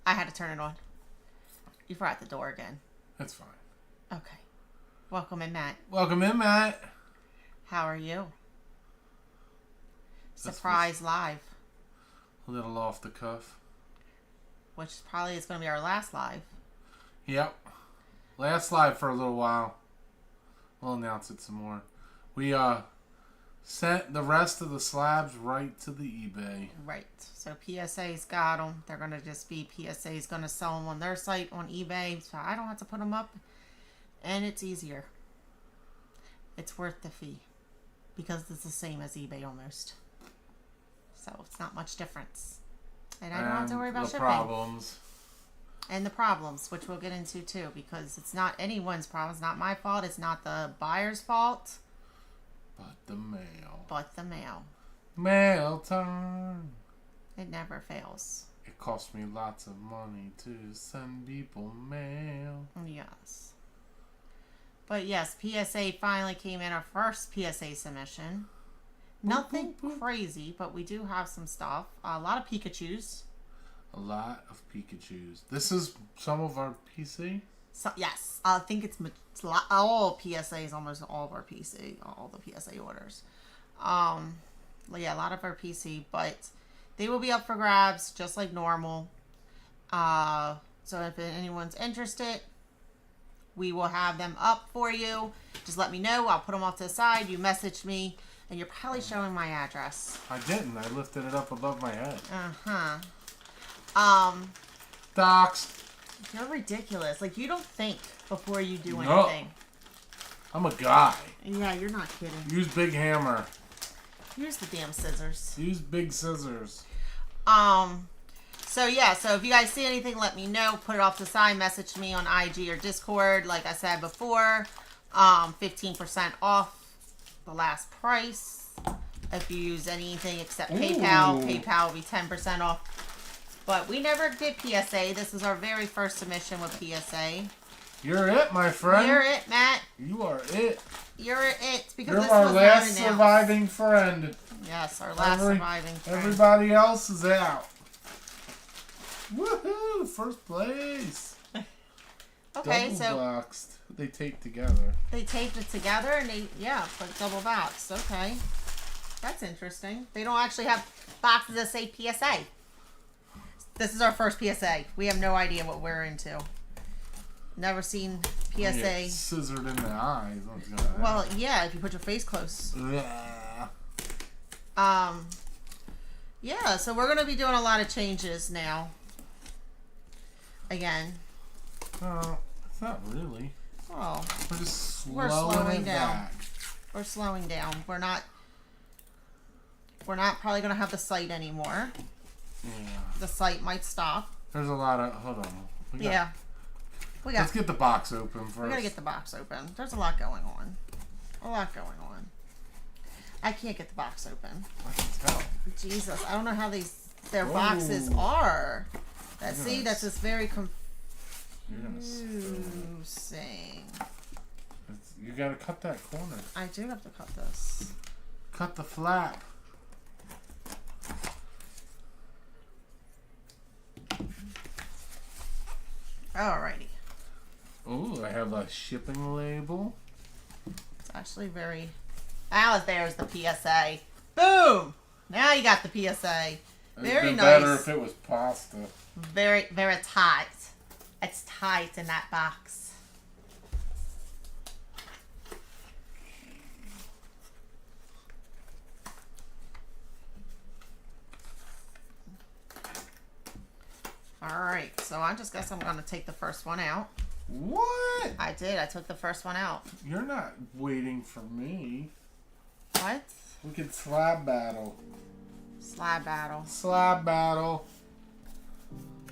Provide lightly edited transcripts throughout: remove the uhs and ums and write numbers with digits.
I had to turn it on. You forgot the door again. That's fine. Okay. Welcome in, Matt. Welcome in, Matt. How are you? Surprise live. A little off the cuff. Which probably is going to be our last live. Yep. Last live for a little while. We'll announce it some more. We sent the rest of the slabs right to the eBay. Right. So PSA's got them. They're going to just be PSA's going to sell them on their site on eBay. So I don't have to put them up. And it's easier. It's worth the fee. Because it's the same as eBay almost. So it's not much difference. And I don't have to worry about shipping. Problems. And the problems, which we'll get into too. Because it's not anyone's problem. It's not my fault. It's not the buyer's fault. But the mail. But the mail. Mail time. It never fails. It costs me lots of money to send people mail. Yes. But yes, PSA finally came in, our first PSA submission. Nothing crazy, but we do have some stuff. A lot of Pikachus. A lot of Pikachus. This is some of our PC? So, yes. I think it's all PSAs, almost all of our PC, all the PSA orders. Yeah, a lot of our PC, but they will be up for grabs just like normal. So if anyone's interested, we will have them up for you. Just let me know. I'll put them off to the side. You message me, and you're probably showing my address. I didn't. I lifted it up above my head. Doxed. You're ridiculous. Like, you don't think before you do anything. I'm a guy. Yeah, you're not kidding. Use big hammer. Use the damn scissors. Use big scissors. So yeah, so if you guys see anything, let me know. Put it off to the side. Message me on IG or Discord. Like I said before, 15% off the last price. If you use anything except PayPal, PayPal will be 10% off. But we never did PSA. This is our very first submission with PSA. You're it, my friend. You're it, Matt. You are it. You're it. Because You're this our was last surviving friend. Yes, our last surviving friend. Everybody else is out. Woohoo! First place. Okay, double boxed. They taped together. They taped it together and put double boxed. Okay. That's interesting. They don't actually have boxes that say PSA. This is our first PSA. We have no idea what we're into. Never seen PSA. Scissored in the eyes. Well, yeah, if you put your face close. Yeah, so we're going to be doing a lot of changes now. Again. It's not really. Oh. We're just slowing down. Back. We're slowing down. We're not probably going to have the site anymore. Yeah. The site might stop. There's a lot of... Hold on. Let's get the box open first. We got to get the box open. There's a lot going on. I can't get the box open. I can tell. Jesus. I don't know how their boxes are. That's just very You're gonna spoon. Sing. You gotta cut that corner. I do have to cut this. Cut the flap. Alrighty. Oh, I have a shipping label. It's actually very... there's the PSA. Boom! Now you got the PSA. Very It'd been nice. better if it was pasta. Very, very tight. It's tight in that box. Alright, so I just guess I'm going to take the first one out. What? I did. I took the first one out. You're not waiting for me. What? We could slab battle. Slab battle. Slab battle.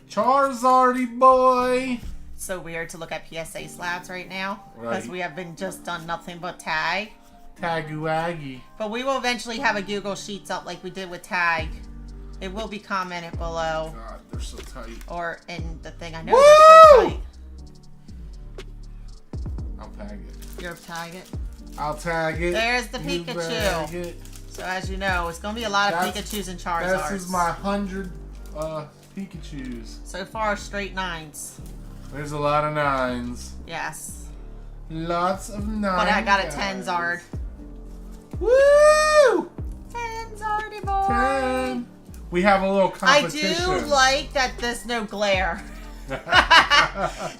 Charizardy boy. So weird to look at PSA slabs right now. Because Right. we have been just done nothing but tag. Tagu-aggy. But we will eventually have a Google Sheets up like we did with tag. It will be commented below. God, they're so tight. Or in the thing. I know Woo! they're so tight. I'll tag it. You'll tag it. I'll tag it. There's the You Pikachu. bag it. So as you know, it's going to be a lot of Pikachus and Charizards. This is my 100 Pikachus. So far, straight 9s. There's a lot of 9s. Yes. Lots of 9s. But I got a 10 Zard. Woo! 10 Zardy boy. 10. We have a little competition. I do like that there's no glare.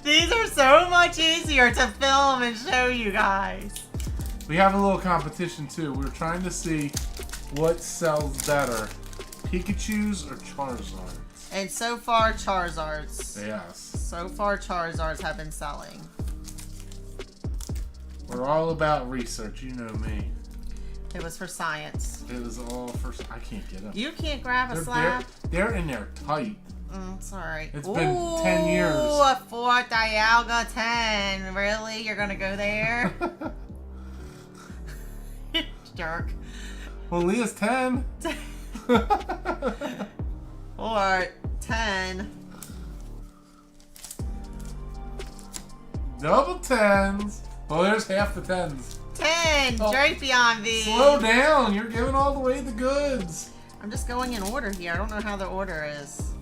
These are so much easier to film and show you guys. We have a little competition too. We're trying to see what sells better, Pikachus or Charizards. And so far, Charizards. Yes. So far, Charizards have been selling. We're all about research. You know me. It was for science. It was all for. I can't get them. You can't grab a slab? They're in there tight. Sorry. It's been 10 years. Ooh, a Fort Dialga 10. Really? You're going to go there? Jerk. Well, Leah's 10. Or 10. Double 10s. Well, there's half the 10s. 10. Oh. Drapion V. Slow down. You're giving all the way the goods. I'm just going in order here. I don't know how the order is.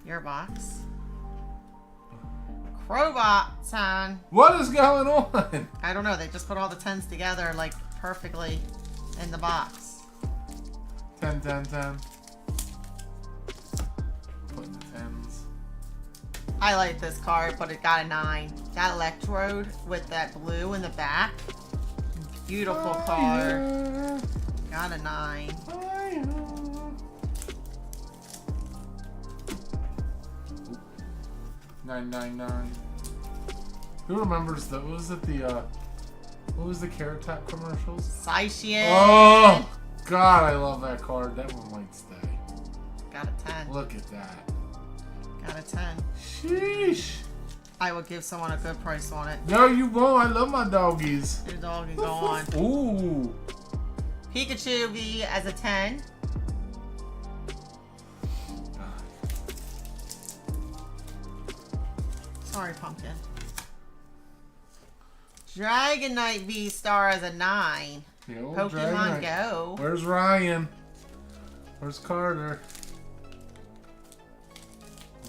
Your box. Crowbot sign. What is going on? I don't know. They just put all the 10s together like perfectly in the box. 10, 10, 10. Putting the 10s. I like this card, but it got a 9. That Electrode with that blue in the back. Beautiful card. Got a 9. 999. Who remembers the? What was it? What was the Carrot Top commercials? Scythian. Oh God, I love that card. That one might stay. Got a 10. Look at that. Got a 10. Sheesh. I will give someone a good price on it. No, you won't. I love my doggies. Your dog can go on. Ooh. Pikachu V as a 10. Sorry, Pumpkin. Dragonite V-Star as a 9. The old Pokemon Dragonite. Go. Where's Ryan? Where's Carter?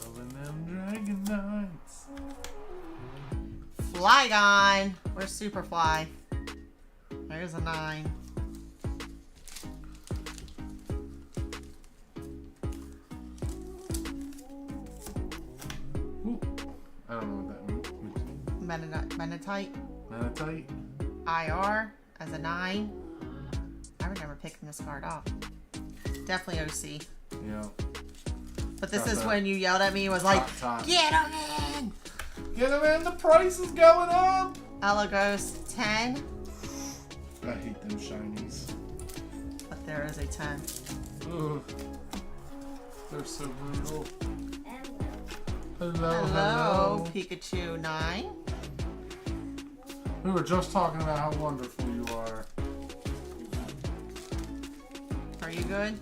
Loving them Dragonites. Flygon. Where's Superfly? There's a 9. Ooh. I don't know what that means. Menatite. Manatite. IR as a 9. I remember picking this card up. Definitely OC. Yeah. But this Got is that. when you yelled at me and was like, Top. get him in! Get him in. The price is going up. Elagos 10. I hate them shinies. But there is a 10. Ugh. They're so brutal. Hello, Hello, hello. Pikachu 9. We were just talking about how wonderful you are. Are you good?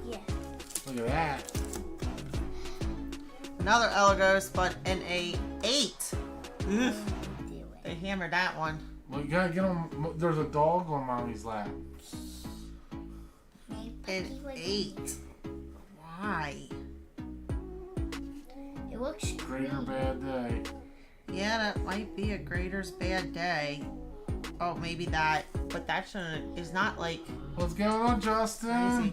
Yeah. Look at that. Another Elagos, but in a 8. Oof. They hammered that one. Well, you gotta get on. There's a dog on mommy's lap. An 8. Why? It looks Great or green. bad day. Yeah, that might be a grader's bad day. Oh, maybe that. But that shouldn't. Is not like What's going on, Justin? crazy.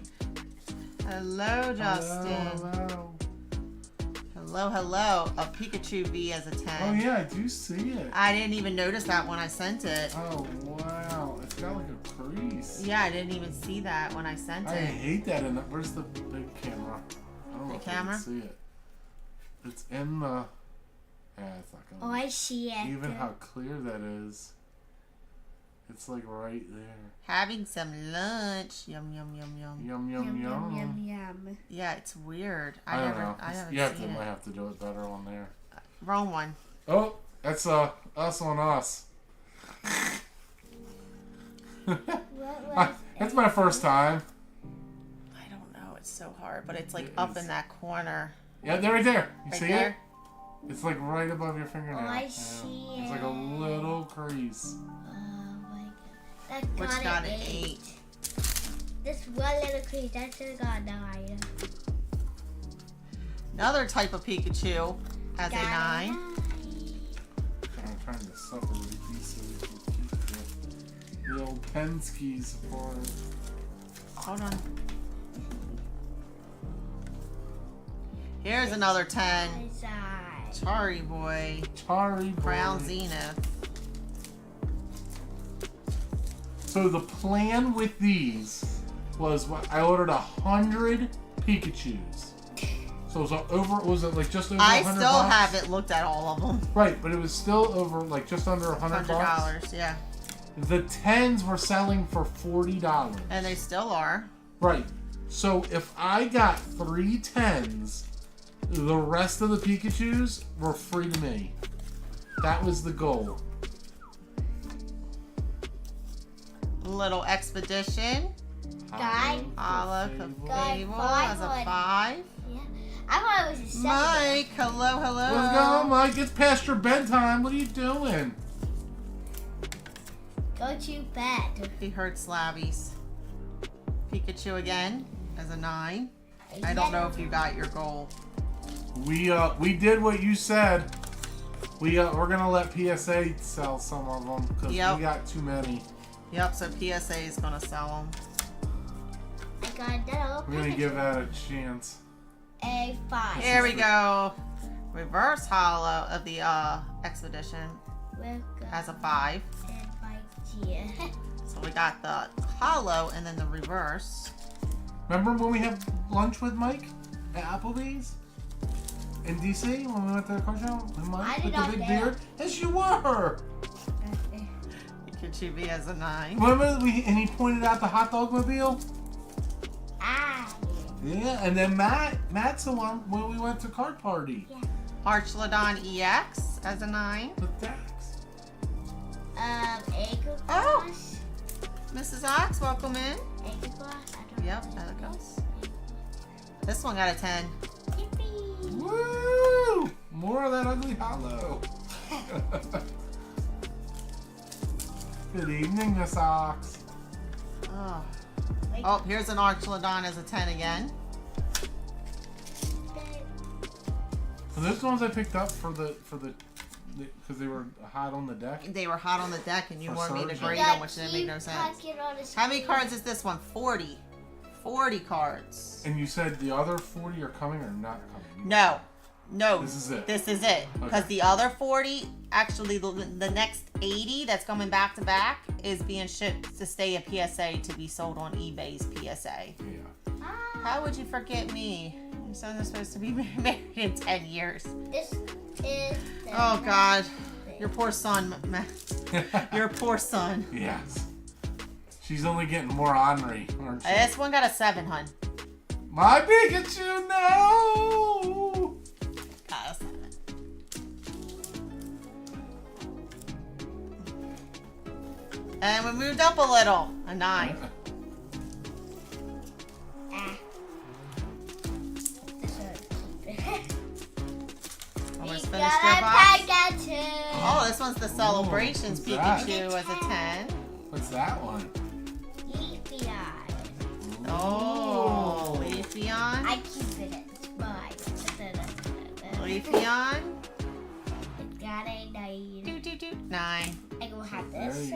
Hello, Justin. Hello. Hello, hello. A Pikachu V as a 10. Oh yeah, I do see it. I didn't even notice that when I sent it. Oh wow, it's got like a crease. Yeah, I didn't even see that when I sent I it. hate that. In the, where's the big camera? I don't know Big if you camera? can see it. It's in the. Yeah, it's not Oh, gonna. I see it. Even how clear that is. It's like right there. Having some lunch. Yum, yum, yum, yum. Yum yum yum. yum. Yeah, it's weird. I don't know. I haven't You have to, seen might it. have to do it better on there. Wrong one. Oh, that's us on us. That's my first time. I don't know. It's so hard, but it's like It up is. in that corner. Yeah, they're right there. You Right see there. it? It's like right above your fingernail. Oh, I Yeah. see It's like a it. little crease. Oh my god. That Which got, got an an 8. 8. This one little crease, that should have got a 9. Another type of Pikachu as a 9. I'm trying to separate these so we can keep the old pen skis apart. Hold on. Here's another 10. Chari boy. Chari Crown boy. Zenith. So the plan with these was I ordered 100 Pikachus. So it was over. Was it like just over I 100 still bucks? haven't looked at all of them. Right, but it was still over like just under 100 bucks. $100, yeah. The 10s were selling for $40. And they still are. Right. So if I got 3 10s, the rest of the Pikachus were free to me. That was the goal. Little Expedition. Guy. Hollow Guy, Fable five as a would- 5. Yeah. I thought it was a 7. Mike, hello, hello. What's going on, Mike? It's past your bedtime. What are you doing? Go to bed. He heard Slabbies. Pikachu again as a 9. I don't know if you got your goal. We did what you said. We're gonna let PSA sell some of them because Yep. we got too many. Yep, so PSA is going to sell them. I got that. We're gonna give that a chance. A 5. Here we go. Reverse Hollow of the Expedition as a 5. So we got the Hollow and then the reverse. Remember when we had lunch with Mike at Applebee's in DC when we went to the car show? And Mike I did with the not big there. beard? Yes, you were. Pikachu V as a 9. Remember and he pointed out the hot dog mobile? Ah. Yeah, and then Matt's the one when we went to card party. Yeah. Archlodon EX as a 9. With Dax. Acre Oh. Glass. Mrs. Ox, welcome in. Acre Glass. I don't Yep, know. there it goes. This one got a 10. Yippee. Woo! More of that ugly hollow. Good evening, Miss Ox. Oh. Oh, here's an Archlodon as a 10 again. So those ones I picked up for the because they were hot on the deck. They were hot on the deck and you For wanted me to surgery. grade them, which didn't make no sense. How many cards is this one? 40. 40 cards. And you said the other 40 are coming or not coming? No. No. This is it. This is it. Because Okay. the other 40, actually the next 80 that's coming back to back is being shipped to stay at PSA to be sold on eBay's PSA. Yeah. How would you forget me? Your son is supposed to be married in 10 years. This is. Oh, God. Your poor son, Matt. Your poor son. Yes. She's only getting more ornery, aren't she? This one got a 7, hun. My Pikachu, no! Got a 7. And we moved up a little. A 9. Ah. This one. mystery box. Pikachu. Oh, this one's the Celebrations what's that? Pikachu as a 10. What's that one? Leafy Eye. Oh, Leafeon. I keep it at mine. Leafeon. It's got a 9. 9. I will have this.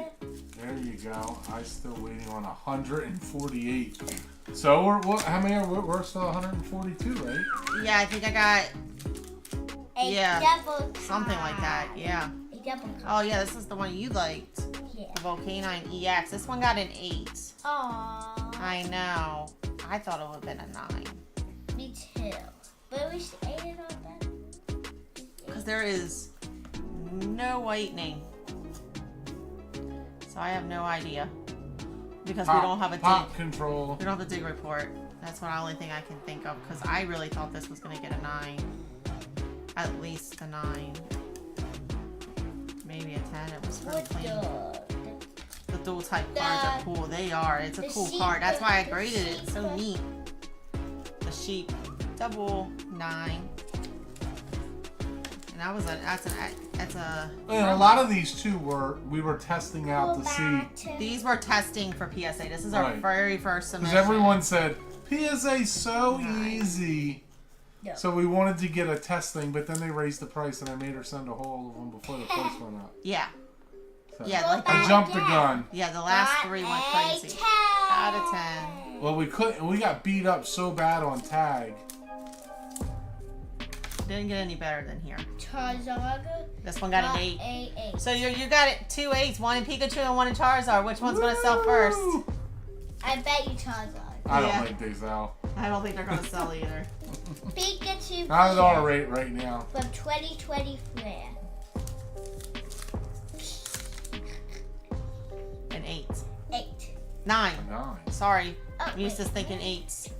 There you go. I'm still waiting on 148. So how many are we're still 142, right? Yeah, I think I got A double something like that. card. Yeah. A double card. Oh yeah, this is the one you liked. Yeah. The Volcanine EX. This one got an 8. Aww. I know. I thought it would have been a 9. Me too. But we should add it on that. Because there is no whitening. So I have no idea. Because we don't have a pop dig. control. We don't have a dig report. That's the only thing I can think of. Because I really thought this was going to get a 9. At least a 9. Maybe a 10. It was pretty clean. The dual type cards are cool. They are. It's a cool card. That's why I graded it. It's so neat. The sheep. Double 9. And that was that's a. And a lot of these too we were testing out to see. These were testing for PSA. This is our very first submission. Because everyone said PSA's so easy. No. So we wanted to get a test thing, but then they raised the price, and I made her send a whole of them before the price went up. Yeah. So Yeah. Like I jumped the gun. Yeah. The last 3 went crazy. Out of 10. Well, we couldn't. We got beat up so bad on tag. Didn't get any better than here. Charizard. This one got an 8. A 8. So you got it 2 8s, one in Pikachu and one in Charizard. Which one's gonna sell first? Woo! I bet you Charizard. I don't Yeah. like these out. I don't think they're gonna sell either. Pikachu. Not at our rate right now. From 2024. An 8. 8. 9. Nice. Sorry. Oh, I'm used to wait. thinking 8s.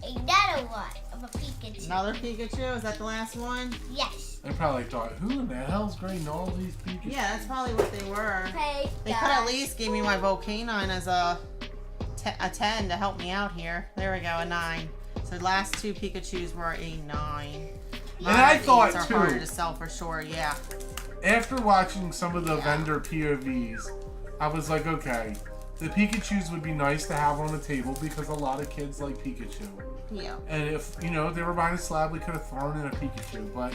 Another one of a Pikachu. Another Pikachu? Is that the last one? Yes. They probably thought, who in the hell's grading all these Pikachu? Yeah, that's probably what they were. Hey, They could at least give me my Volcanine as a 10 to help me out here. There we go, a 9. So the last 2 Pikachus were a 9. And I thought, These are too, harder to sell for sure, yeah. after watching some of the vendor POVs, I was like, okay, the Pikachus would be nice to have on the table because a lot of kids like Pikachu. Yeah. And if, they were buying a slab, we could have thrown in a Pikachu, but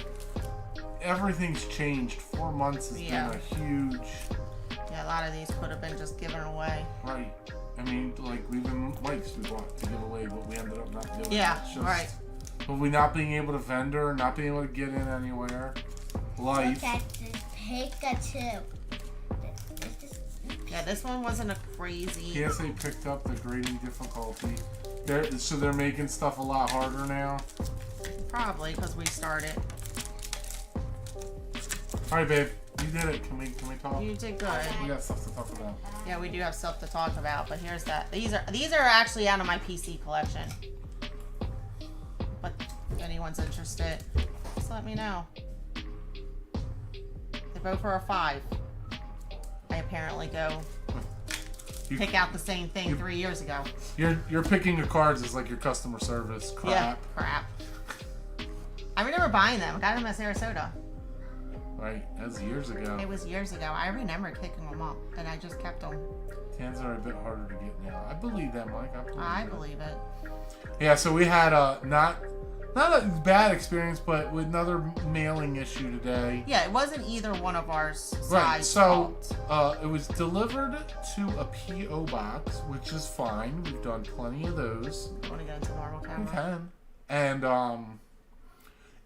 everything's changed. 4 months has been a huge... Yeah, a lot of these could have been just given away. Right. I mean, like, even mics we bought to give away, but we ended up not doing Yeah, it. It's just, right. But we not being able to vendor, not being able to get in anywhere. Life. Look at this Pikachu. Yeah, this one wasn't a crazy... PSA picked up the grading difficulty. They're making stuff a lot harder now. Probably, because we started. Alright, babe. You did it. Can we talk? You did good. We got stuff to talk about. Yeah, we do have stuff to talk about, but here's that. These are actually out of my PC collection. But if anyone's interested, just let me know. They both are a 5. I apparently go pick out the same thing 3 years ago. You're picking your cards as like your customer service. Crap. Yeah, crap. I remember buying them. I got them at Sarasota. Right, that was years ago. It was years ago. I remember kicking them up, and I just kept them. Tans are a bit harder to get now. I believe that, Mike. I believe it. Yeah, so we had not a bad experience, but with another mailing issue today. Yeah, it wasn't either one of ours. Right, so fault. it was delivered to a P.O. box, which is fine. We've done plenty of those. You want to get into normal camera? We can. And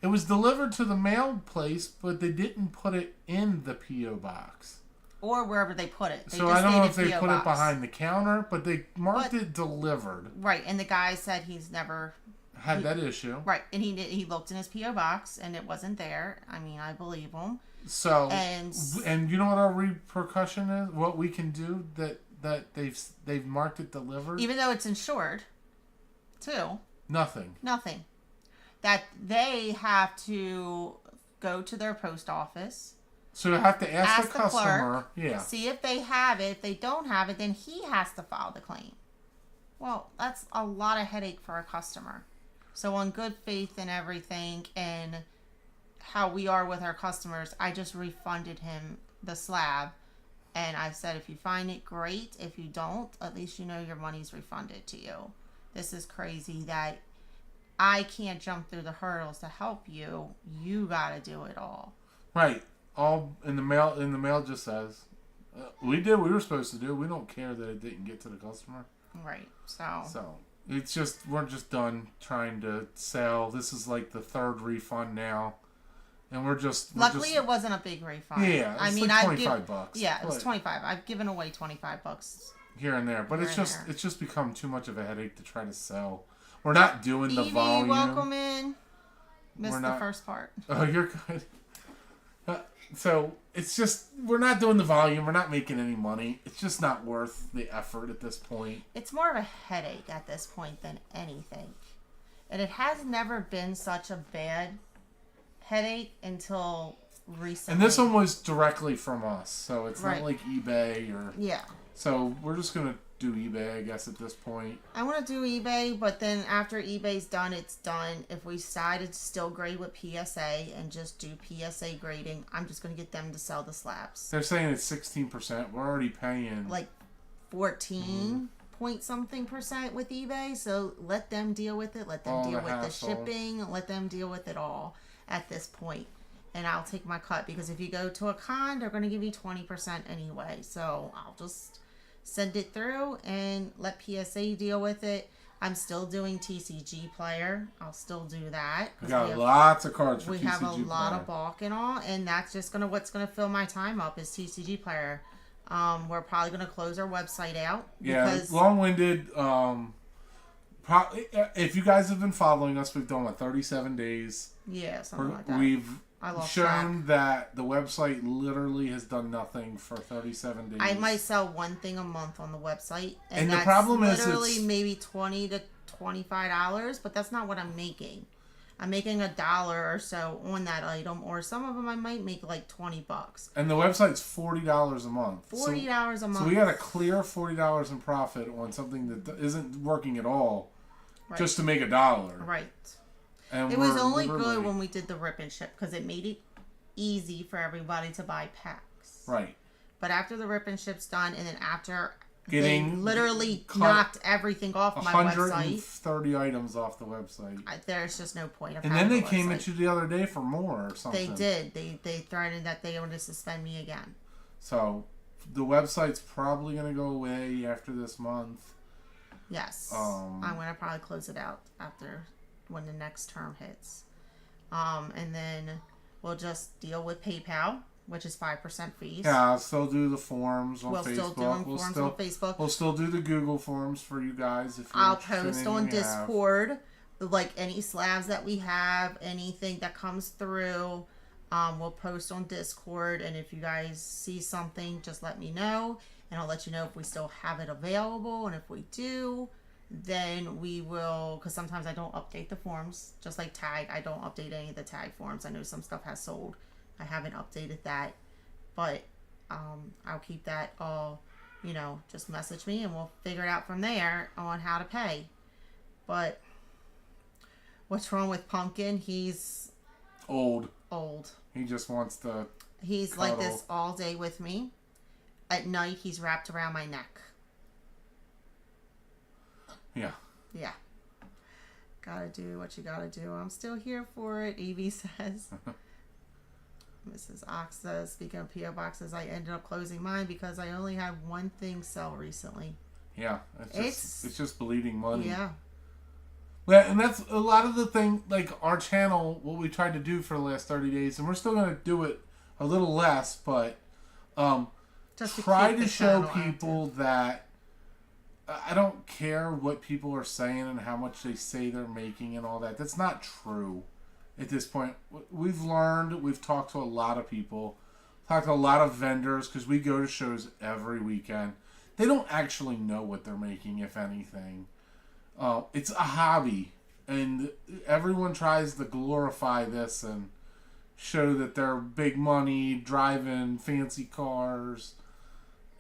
it was delivered to the mail place, but they didn't put it in the P.O. box. Or wherever they put it. So I don't know if they put it behind the counter, but they marked it delivered. Right, and the guy said he's never had that issue. Right, and he looked in his P.O. box, and it wasn't there. I mean, I believe him. So, and you know what our repercussion is? What we can do that they've marked it delivered? Even though it's insured, too. Nothing. That they have to go to their post office. So you have to ask the customer. Clerk, see if they have it. If they don't have it, then he has to file the claim. Well, that's a lot of headache for a customer. So on good faith and everything, and how we are with our customers, I just refunded him the slab. And I said, if you find it, great. If you don't, at least you know your money's refunded to you. This is crazy that I can't jump through the hurdles to help you. You got to do it all. Right. All in the mail. In the mail just says, we did what we were supposed to do. We don't care that it didn't get to the customer. Right. So it's just, we're just done trying to sell. This is like the third refund now. And luckily it wasn't a big refund. Yeah, I mean, like $25. Yeah, it was $25. I've given away $25 here and there, but it's just become too much of a headache to try to sell. We're not doing the volume. Welcome in. Missed the first part. Oh, you're good. So it's just, we're not doing the volume. We're not making any money. It's just not worth the effort at this point. It's more of a headache at this point than anything, and it has never been such a bad headache until recently. And this one was directly from us, so it's not like eBay or... Yeah. So we're just going to do eBay, I guess, at this point. I want to do eBay, but then after eBay's done, it's done. If we decide to still grade with PSA and just do PSA grading, I'm just going to get them to sell the slabs. They're saying it's 16%. We're already paying... Like 14 point something percent with eBay, so let them deal with it. Let them deal with the shipping. Let them deal with it all at this point, and I'll take my cut, because if you go to a con, they're going to give you 20% anyway, so I'll just send it through and let PSA deal with it. I'm still doing TCG player. I'll still do that. We got lots of cards for TCG player. We have a lot of bulk and all, and that's just what's gonna fill my time up is TCG player. We're probably gonna close our website out. Because long-winded. If you guys have been following us, we've done 37 days. Yeah, something like that. We've shown that the website literally has done nothing for 37 days. I might sell one thing a month on the website, and the problem is literally maybe $20 to $25, but that's not what I'm making. I'm making $1 or so on that item, or some of them I might make like $20. And the website's $40 a month. $40 a month. So we got to clear $40 in profit on something that isn't working at all, just to make $1. Right. And it was only good when we did the rip and ship, because it made it easy for everybody to buy packs. Right. But after the rip and ship's done, and then after they literally knocked everything off my website. 130 items off the website. There's just no point of and then they came at you the other day for more or something. They did. They threatened that they were going to suspend me again. So the website's probably going to go away after this month. Yes. I'm going to probably close it out after when the next term hits. And then we'll just deal with PayPal, which is 5% fees. Yeah, I'll still do the forms on Facebook. Still doing forms on Facebook. We'll still do the Google forms for you guys. I'll post on Discord, like any slabs that we have, anything that comes through. We'll post on Discord, and if you guys see something, just let me know, and I'll let you know if we still have it available, and if we do, then we will, because sometimes I don't update the forms, just like tag. I don't update any of the tag forms. I know some stuff has sold. I haven't updated that, but I'll keep that all, just message me and we'll figure it out from there on how to pay. But what's wrong with Pumpkin? He's old. He just wants to He's cuddle. Like this all day with me. At night, he's wrapped around my neck. Yeah. Gotta do what you gotta do. I'm still here for it, Evie says. Mrs. Ox says, speaking of P.O. boxes, I ended up closing mine because I only had one thing sell recently. Yeah. It's just bleeding money. Yeah. And that's a lot of the thing, like our channel, what we tried to do for the last 30 days, and we're still going to do it a little less, but just try to show people that I don't care what people are saying and how much they say they're making and all that. That's not true at this point. We've learned, we've talked to a lot of people, talked to a lot of vendors, because we go to shows every weekend. They don't actually know what they're making, if anything. It's a hobby, and everyone tries to glorify this and show that they're big money, driving fancy cars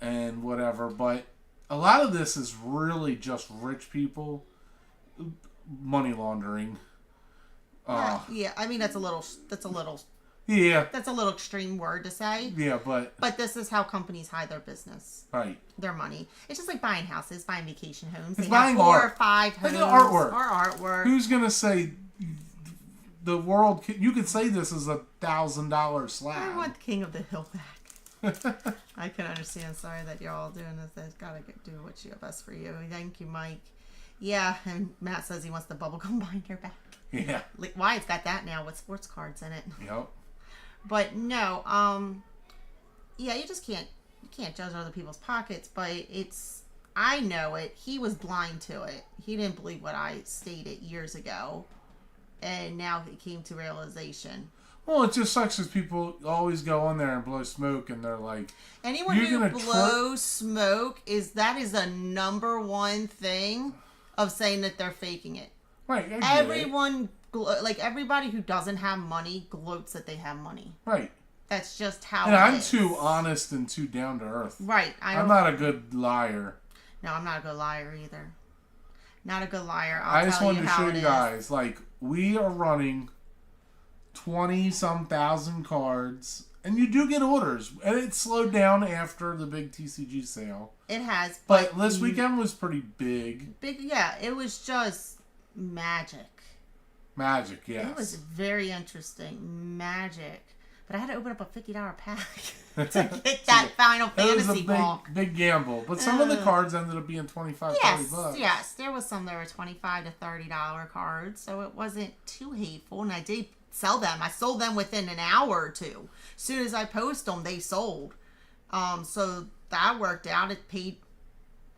and whatever, but a lot of this is really just rich people. money laundering. Yeah, I mean that's a little Yeah. That's a little extreme word to say. Yeah, but this is how companies hide their business. Right. Their money. It's just like buying houses, buying vacation homes. It's they buying have 4 art. or 5 homes. Like artwork. Or artwork. Who's gonna say the world? You could say this is $1,000 slab. I want King of the Hill back. I can understand. Sorry that you're all doing this. They've got to do what's best for you. Thank you, Mike. Yeah, and Matt says he wants the bubblegum binder back. Yeah. Like, Wyatt's got that now with sports cards in it. Yep. But no, yeah, you can't judge other people's pockets, but I know it. He was blind to it. He didn't believe what I stated years ago, and now he came to realization. Well, it just sucks because people always go on there and blow smoke, and they're like, anyone who blows smoke is the number one thing of saying that they're faking it. Right. Everyone, like everybody who doesn't have money, gloats that they have money. Right. That's just how. And I'm too honest and too down to earth. Right. I'm not a good liar. No, I'm not a good liar either. Not a good liar. I just wanted to show you guys, like, we are running 20-some thousand cards, and you do get orders, and it slowed down after the big TCG sale. It has, but this weekend was pretty big. Yeah, it was just magic. Magic, yes. It was very interesting, magic. But I had to open up a $50 pack to get that Final Fantasy ball. It was a big gamble, but some of the cards ended up being $25-$30. Yes, there was some that were $25 to $30 cards, so it wasn't too hateful, and I did sell them. I sold them within an hour or two. As soon as I post them, they sold. So that worked out. It paid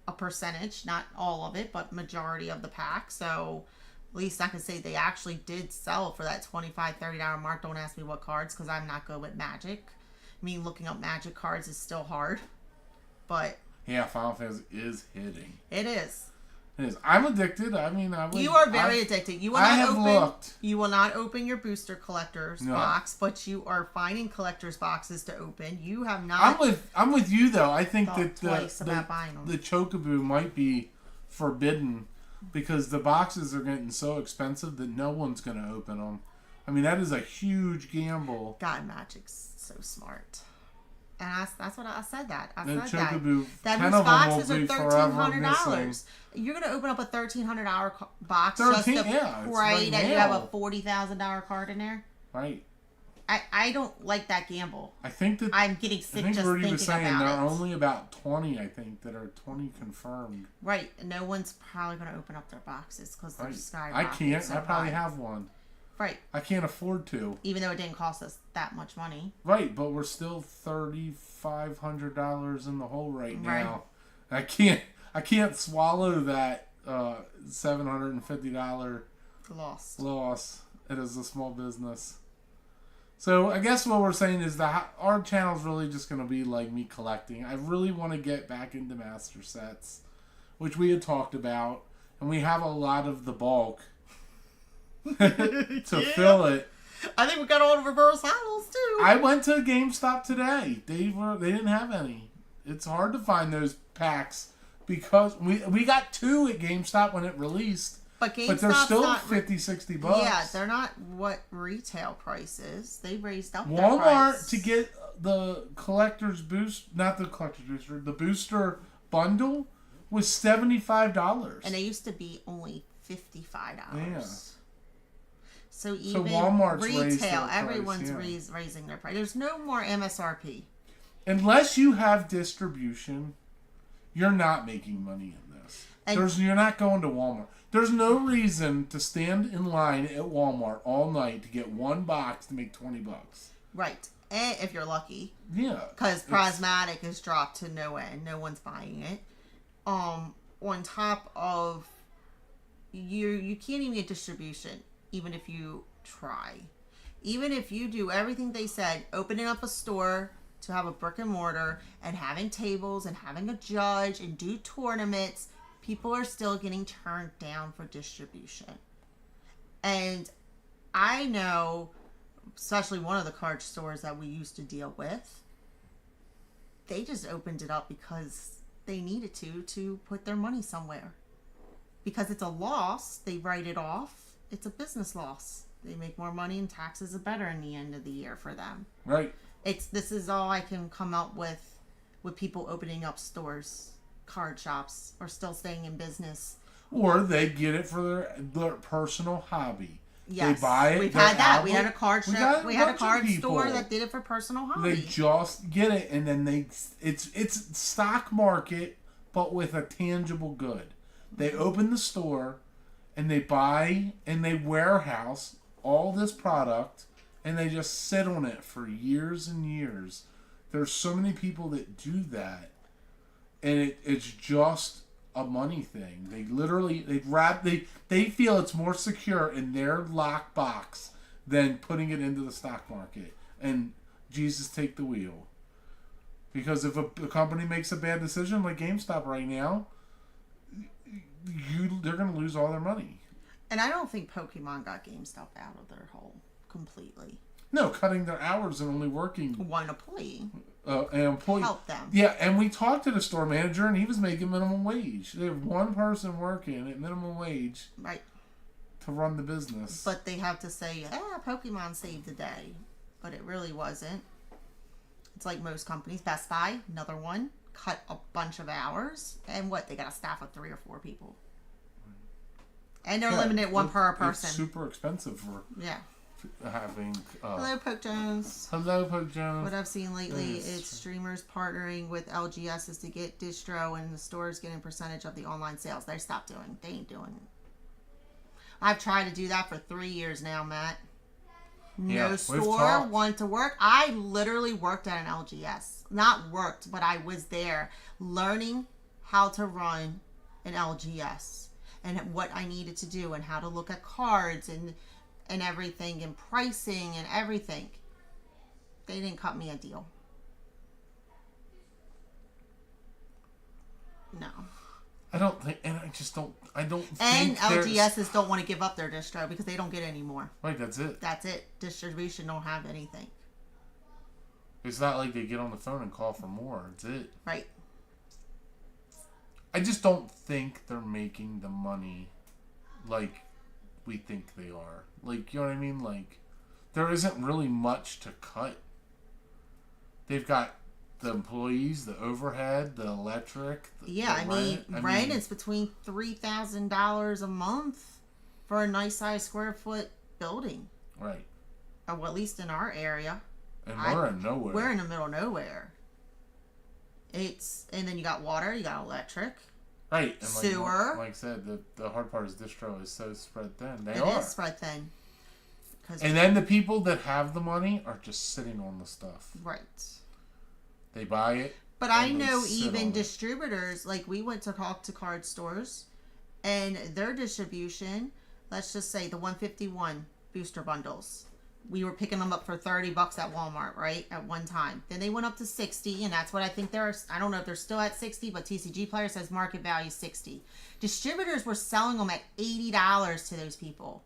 a percentage, not all of it, but majority of the pack. So at least I can say they actually did sell for that $25, $30 mark. Don't ask me what cards because I'm not good with Magic. I mean, looking up Magic cards is still hard. But yeah, Final Fantasy is hitting. It is. It is. I'm addicted. I mean, you are very addicted. You will not open your booster collector's box, but you are finding collector's boxes to open. You have not. I'm with you though. I think that the Chocobo might be forbidden because the boxes are getting so expensive that no one's going to open them. I mean, that is a huge gamble. God, Magic's so smart. And that's what I said. That Chocobo, that those boxes are $1,300. You're gonna open up a $1,300 box just to pray that you have a $40,000 card in there. Right. I don't like that gamble. I think that I'm getting sick just thinking was saying about there it. are only about 20. I think that are 20 confirmed. Right. No one's probably gonna open up their boxes because they're skyrocketing. I can't. So I probably have one. Right. I can't afford to. Even though it didn't cost us that much money. Right, but we're still $3,500 in the hole right now. Right. I can't swallow that $750 loss. It is a small business. So I guess what we're saying is that our channel's really just going to be like me collecting. I really want to get back into master sets, which we had talked about, and we have a lot of the bulk. to fill it. I think we got all the reverse hollows too. I went to GameStop today. They didn't have any. It's hard to find those packs because we got 2 at GameStop when it released. But they're still $50-$60. Yeah, they're not what retail price is. They raised up Walmart their price. To get the collector's boost, not the collector's booster, the booster bundle was $75. And they used to be only $55. Yeah. So even Walmart's retail, everyone's raising their price. There's no more MSRP. Unless you have distribution, you're not making money in this. You're not going to Walmart. There's no reason to stand in line at Walmart all night to get one box to make $20. Right. And if you're lucky. Yeah. Because Prismatic has dropped to no end. No one's buying it. On top of you can't even get distribution. Even if you try. Even if you do everything they said, opening up a store to have a brick and mortar and having tables and having a judge and do tournaments, people are still getting turned down for distribution. And I know, especially one of the card stores that we used to deal with, they just opened it up because they needed to put their money somewhere. because it's a loss, they write it off. It's a business loss. They make more money and taxes are better in the end of the year for them. Right. This is all I can come up with people opening up stores, card shops, or still staying in business. Or they get it for their personal hobby. Yes, they buy it. We've had that. Outlet. We had a card shop. We had a card store that did it for personal hobby. They just get it, and then it's stock market, but with a tangible good. They open the store, and they buy and they warehouse all this product, and they just sit on it for years and years. There's so many people that do that, and it's just a money thing. They literally they feel it's more secure in their lock box than putting it into the stock market. And Jesus, take the wheel. Because if a company makes a bad decision like GameStop right now, they're going to lose all their money. And I don't think Pokemon got GameStop out of their hole completely. No, cutting their hours and only working one employee. An employee help them. Yeah, and we talked to the store manager, and he was making minimum wage. They have one person working at minimum wage, right, to run the business. But they have to say, Pokemon saved the day, but it really wasn't. It's like most companies. Best Buy, another one, cut a bunch of hours, and they got a staff of 3 or 4 people, and they're limited one per person. It's super expensive for having. Hello, Poke Jones. Hello, Poke Jones. What I've seen lately is streamers partnering with LGSs to get distro, and the stores getting a percentage of the online sales. They stopped doing. They ain't doing it. I've tried to do that for 3 years now, Matt. No store wanted to work. I literally worked at an LGS. Not worked, but I was there learning how to run an LGS and what I needed to do and how to look at cards and everything and pricing and everything. They didn't cut me a deal. No. I don't think, and I just don't, and LGSs don't want to give up their distro because they don't get any more. Right, that's it. That's it. Distribution don't have anything. It's not like they get on the phone and call for more. That's it. Right. I just don't think they're making the money like we think they are. Like, you know what I mean? Like, there isn't really much to cut. They've got the employees, the overhead, the electric. Rent is between $3,000 a month for a nice size square foot building. Right. Or well, at least in our area. And we're in nowhere. We're in the middle of nowhere. And then you got water, you got electric. Right. And sewer. Like I said, the hard part is distro is so spread thin. It is spread thin. And then the people that have the money are just sitting on the stuff. Right. They buy it. But I know even distributors, like we went to talk to card stores, and their distribution, let's just say the 151 booster bundles, we were picking them up for $30 at Walmart, right, at one time. Then they went up to 60, and that's what I think I don't know if they're still at 60, but TCG Player says market value 60. Distributors were selling them at $80 to those people.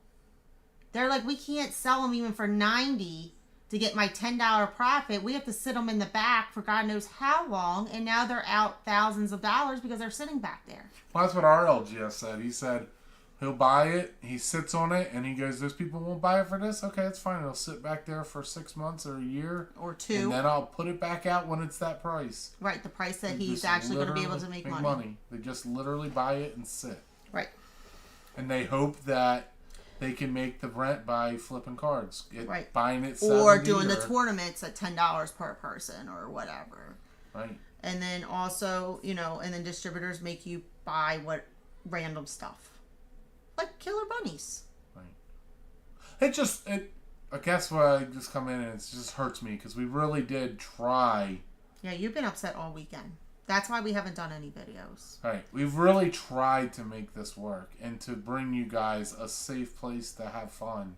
They're like, we can't sell them even for $90 to get my $10 profit. We have to sit them in the back for God knows how long, and now they're out thousands of dollars because they're sitting back there. Well, that's what our LGS said. He said he'll buy it, he sits on it, and he goes, those people won't buy it for this? Okay, that's fine. It'll sit back there for 6 months or a year. Or 2. And then I'll put it back out when it's that price. Right, the price that he's actually going to be able to make money. They just literally buy it and sit. Right. And they hope that they can make the rent by flipping cards. Right. Buying it or doing the tournaments at $10 per person or whatever. Right. And then also, and then distributors make you buy random stuff. Like Killer Bunnies. Right. I guess what I just come in and it just hurts me because we really did try. Yeah, you've been upset all weekend. That's why we haven't done any videos. Right. We've really tried to make this work and to bring you guys a safe place to have fun.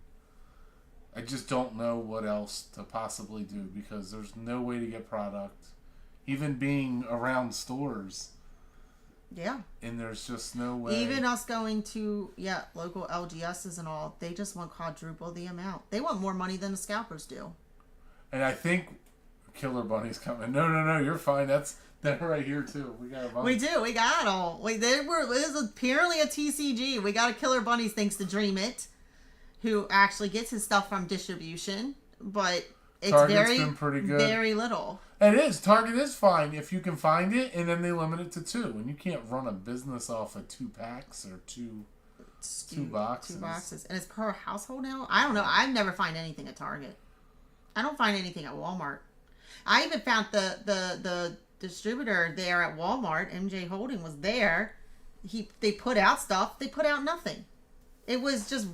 I just don't know what else to possibly do because there's no way to get product. Even being around stores. Yeah. And there's just no way. Even us going to, local LGSs and all, they just want quadruple the amount. They want more money than the scalpers do. And I think Killer Bunny's coming. No, you're fine. That's They're right here too. We got a bunch. We do. We got them. It was apparently a TCG. We got a Killer Bunnies thanks to Dream It, who actually gets his stuff from distribution, but it's Target's been pretty good. Very little. It is. Target is fine if you can find it, and then they limit it to 2. And you can't run a business off of 2 packs or two boxes. 2 boxes. And it's per household now? I don't know. I never find anything at Target. I don't find anything at Walmart. I even found the distributor there at Walmart, MJ Holding, was there. They put out stuff. They put out nothing. It was just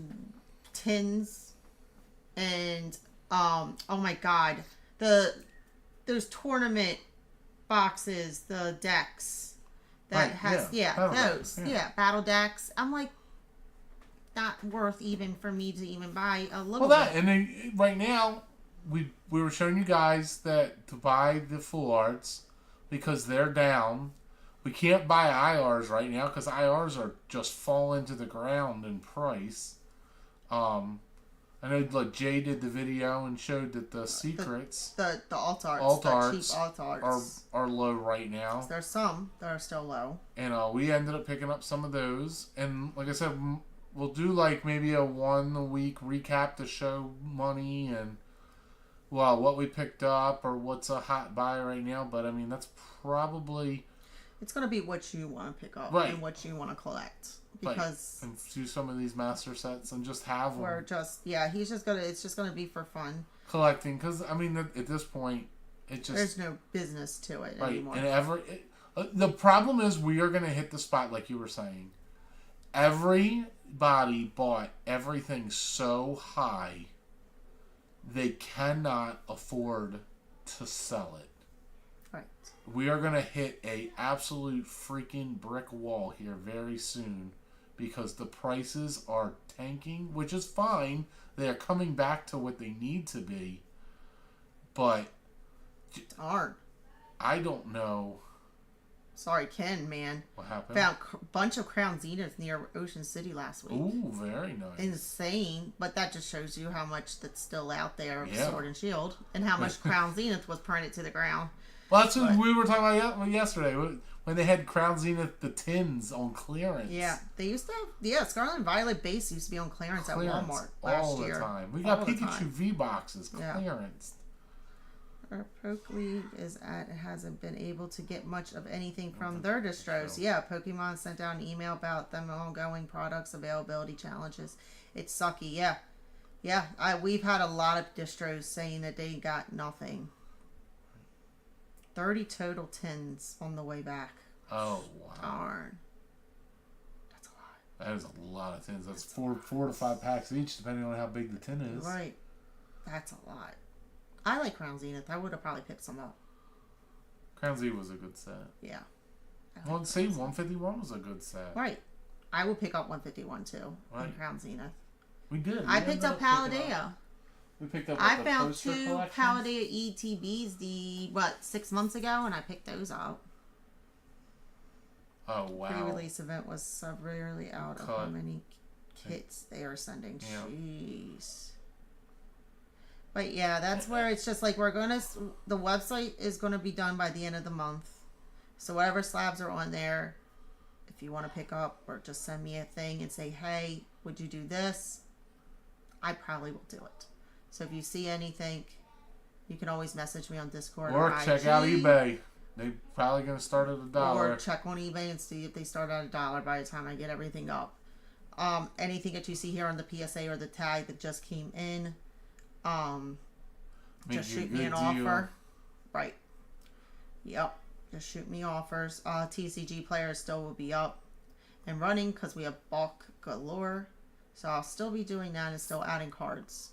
tins and oh my god, those tournament boxes, the decks that battle decks. I'm like, not worth even for me to even buy a little bit. And then right now we were showing you guys that to buy the full arts because they're down. We can't buy IRs right now because IRs are just falling to the ground in price. I know, like, Jay did the video and showed that the secrets, the alt arts, cheap alt arts are low right now. There's some that are still low, and we ended up picking up some of those. And like I said, we'll do like maybe a 1 week recap to show money and what we picked up or what's a hot buy right now. But I mean, that's probably it's gonna be what you want to pick up and what you want to collect. Because and do some of these master sets and just have them. We're just it's just gonna be for fun collecting, because I mean at this point it just there's no business to it anymore. And the problem is we are gonna hit the spot like you were saying. Everybody bought everything so high they cannot afford to sell it. Right. We are gonna hit a absolute freaking brick wall here very soon. Because the prices are tanking, which is fine. They are coming back to what they need to be. But darn, I don't know. Sorry, Ken, man. What happened? Found a bunch of Crown Zeniths near Ocean City last week. Ooh, very nice. Insane. But that just shows you how much that's still out there of Sword and Shield. And how much Crown Zenith was printed to the ground. Well, that's what we were talking about yesterday. When they had Crown Zenith, the tins on clearance. Yeah, they used to have, Scarlet and Violet base used to be on clearance at Walmart last year. All the time. We got Pikachu V boxes clearance. Our Poke League hasn't been able to get much of anything from their distros. Yeah, Pokemon sent out an email about them ongoing products availability challenges. It's sucky. Yeah. We've had a lot of distros saying that they got nothing. 30 total tins on the way back. Oh, wow. Darn. That's a lot. That is a lot of tins. That's four to 5 packs each, depending on how big the tin is. Right. That's a lot. I like Crown Zenith. I would have probably picked some up. Crown Zenith was a good set. Yeah. Well, see, 151 was a good set. Right. I would pick up 151 too. Right. In Crown Zenith. We did. I picked up Paldea. We picked up. I found 2 Paldea ETBs 6 months ago, and I picked those up. Oh wow! Pre-release event was severely out of how many kits they are sending. Yeah. Jeez. But yeah, that's where it's just like the website is gonna be done by the end of the month. So whatever slabs are on there, if you want to pick up or just send me a thing and say, hey, would you do this? I probably will do it. So if you see anything, you can always message me on Discord or check IG. out eBay. They're probably going to start at $1. Or check on eBay and see if they start at $1 by the time I get everything up. Anything that you see here on the PSA or the tag that just came in, just shoot me an offer. Right. Yep. Just shoot me offers. TCG players still will be up and running because we have bulk galore. So I'll still be doing that and still adding cards.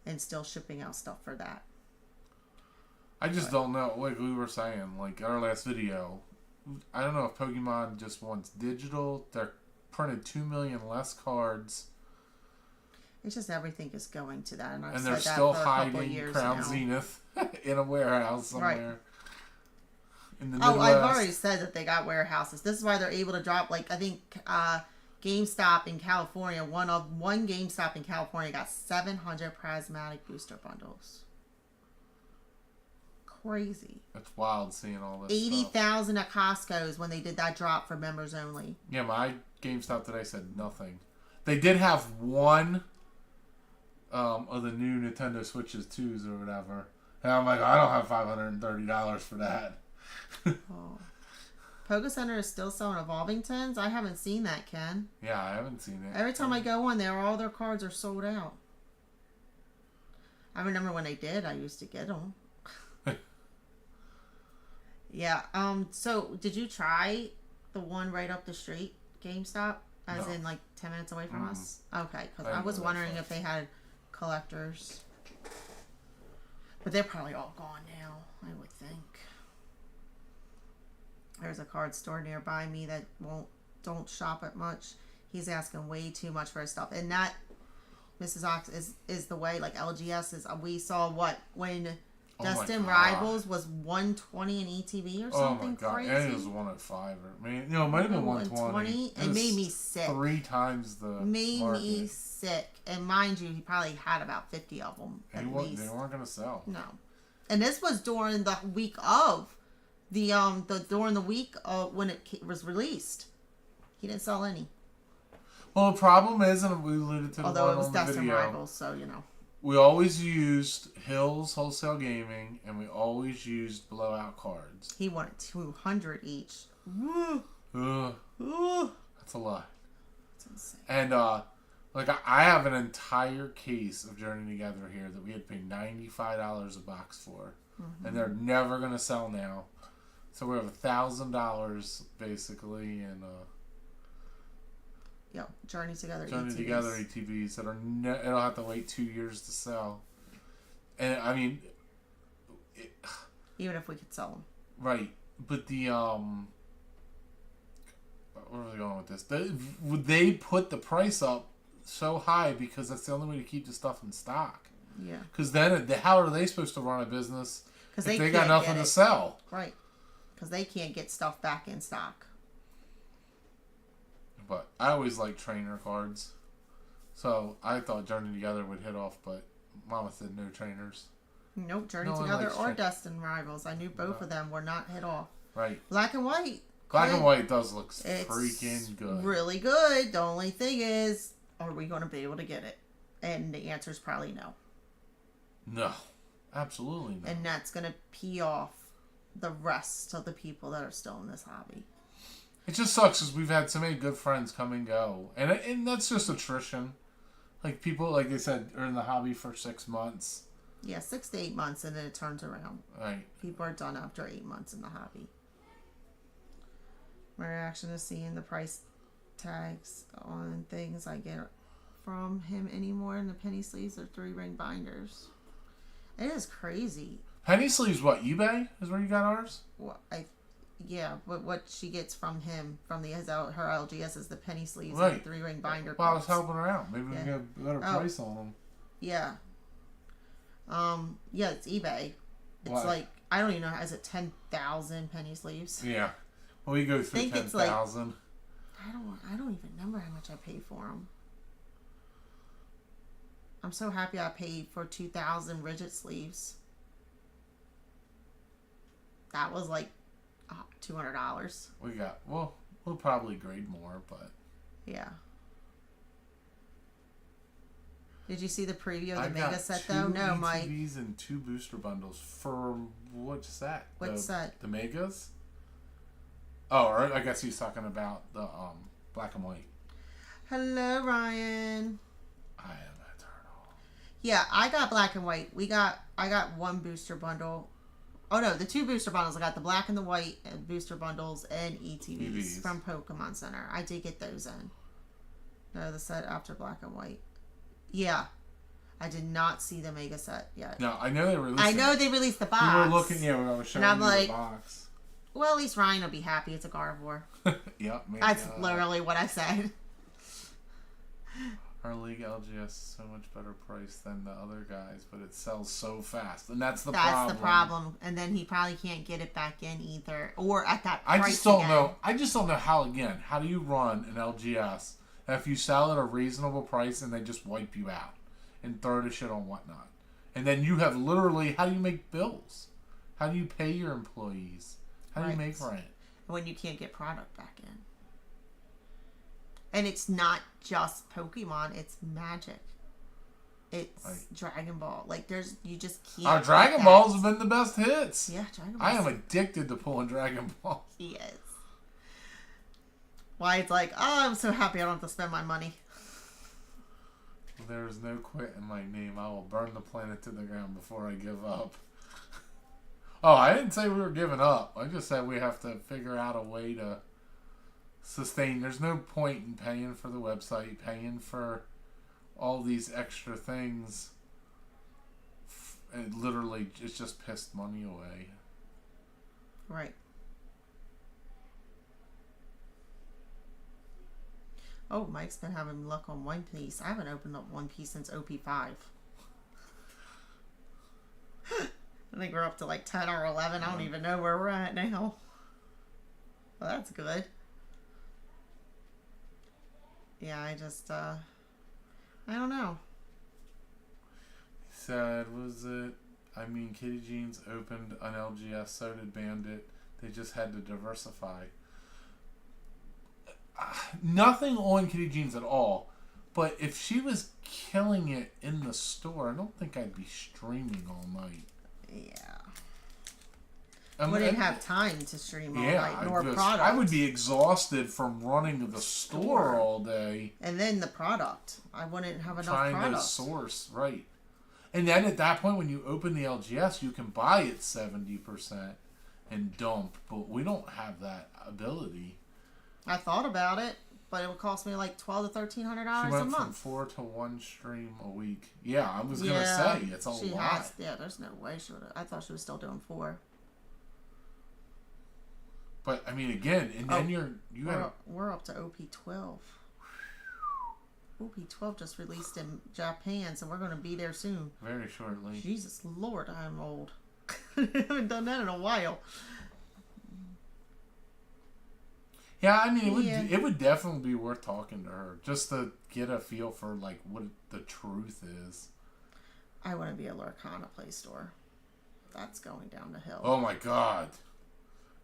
And still shipping out stuff for that. I just don't know. Like we were saying, like our last video, I don't know if Pokemon just wants digital. They're printed 2 million less cards. It's just everything is going to that, and they're still hiding Crown Zenith in a warehouse somewhere. Right. In the Midwest. I've already said that they got warehouses. This is why they're able to drop. Like I think GameStop in California, one GameStop in California got 700 prismatic booster bundles. crazy. It's wild seeing all this 80,000 at Costco's when they did that drop for members only. Yeah, my GameStop today said nothing. They did have one of the new Nintendo Switches 2s or whatever. And I'm like, I don't have $530 for that. Oh. Pogo Center is still selling Evolving Tins? I haven't seen that, Ken. Yeah, I haven't seen it. Every time I go on there, all their cards are sold out. I remember when they did, I used to get them. Yeah, so did you try the one right up the street, GameStop? As No. in, like, 10 minutes away from us? Okay, because I I was know wondering that's if they had collectors. But they're probably all gone now, I would think. There's a card store nearby me that don't shop it much. He's asking way too much for his stuff. And that, Mrs. Ox, is the way, like, LGS is, we saw what, when Destin Rivals was 120 in ETV or something crazy. And it was 105. I mean, it might have been 120. It made me sick. 3 times the Made market. me sick. And mind you, he probably had about 50 of them at least. They weren't going to sell. No. And this was during the week of during the week when it was released. He didn't sell any. Well, the problem is, and we alluded to the Although one it was on the Destin video, Rivals, so you know. we always used Hills Wholesale Gaming, and we always used Blowout cards. He wanted 200 each. That's a lot. That's insane. And like I have an entire case of Journey Together here that we had paid $95 a box for, and they're never gonna sell now. So we have $1,000 basically, and Yep, Journey Together ATVs that are it'll have to wait 2 years to sell. And I mean, even if we could sell them. right? But the where are they going with this? They put the price up so high because that's the only way to keep the stuff in stock. Yeah. Because then, how are they supposed to run a business if they got can't nothing get to it. sell? Right. Because they can't get stuff back in stock. But I always like trainer cards. So I thought Journey Together would hit off, but Mama said no trainers. Nope, Journey No one Together likes or Destin Rivals. I knew both of them were not hit off. Right. Black and White. Black and White does look It's freaking good. Really good. The only thing is, are we going to be able to get it? And the answer is probably no. No. Absolutely not. And that's going to pee off the rest of the people that are still in this hobby. It just sucks because we've had so many good friends come and go. And that's just attrition. Like people, like they said, are in the hobby for 6 months. Yeah, 6 to 8 months and then it turns around. Right. People are done after 8 months in the hobby. My reaction is seeing the price tags on things I get from him anymore, and the penny sleeves are 3-ring binders. It is crazy. Penny sleeves, what, eBay is where you got ours? Well, but what she gets from him, from her LGS, is the penny sleeves Right. and the 3-ring binder. Well, I was parts. helping her out. Maybe we can get a better price on them. Yeah. Yeah, it's eBay. It's What? like, I don't even know, is it 10,000 penny sleeves? Yeah. Well, we go through 10,000. I don't even remember how much I paid for them. I'm so happy I paid for 2,000 rigid sleeves. That was like $200. We'll probably grade more, but Yeah. Did you see the preview of the mega set though? No, Mike. I got 2 ETVs and 2 booster bundles for what's that? What set? The megas. Oh, or I guess he's talking about the black and white. Hello, Ryan. I am eternal. Yeah, I got black and white. I got 1 booster bundle. Oh no, the 2 booster bundles. I got the black and the white booster bundles and ETVs from Pokemon Center. I did get those in. No, the set after black and white. Yeah. I did not see the mega set yet. No, I know they released I know they released the box. We were looking, yeah, we were showing and I'm you like, the box. Well, at least Ryan will be happy. It's a Gardevoir. Yep. Maybe, That's literally what I said. Our league LGS is so much better price than the other guys, but it sells so fast, and that's the problem. That's the problem. And then he probably can't get it back in either, or at that price I just don't again. know. I just don't know how. Again, how do you run an LGS if you sell at a reasonable price and they just wipe you out and throw the shit on whatnot, and then you have literally how do you make bills? How do you pay your employees? How do you make rent? When you can't get product back in. And it's not just Pokemon, it's Magic. It's Dragon Ball. Like, you just can't. Our Dragon Balls have been the best hits. Yeah, Dragon Balls. I am addicted to pulling Dragon Balls. He is. Why it's like, oh, I'm so happy I don't have to spend my money. There is no quit in my name. I will burn the planet to the ground before I give up. Oh, I didn't say we were giving up. I just said we have to figure out a way to sustain. There's no point in paying for the website, paying for all these extra things. It literally, it's just pissed money away. Right. Oh, Mike's been having luck on One Piece. I haven't opened up One Piece since OP5. I think we're up to like 10 or 11. I don't even know where we're at now. Well, that's good. Yeah, I just, I don't know. He said, Kitty Jeans opened an LGS, so did Bandit. They just had to diversify. Nothing on Kitty Jeans at all. But if she was killing it in the store, I don't think I'd be streaming all night. Yeah. Wouldn't have time to stream all night, nor product. I would be exhausted from running the store all day. And then the product. I wouldn't have enough product. Trying to source, right. And then at that point, when you open the LGS, you can buy it 70% and dump. But we don't have that ability. I thought about it, but it would cost me like $1,200 to $1,300 a month. She went from 4 to 1 stream a week. Yeah, I was gonna say it's a lot. There's no way she would. I thought she was still doing 4. But I mean, again, and then we're up to OP12. OP12 just released in Japan, so we're going to be there soon. Very shortly. Jesus Lord, I'm old. I haven't done that in a while. Yeah, I mean, it would definitely be worth talking to her just to get a feel for like what the truth is. I want to be a Lorcana Play Store. That's going down the hill. Oh my God,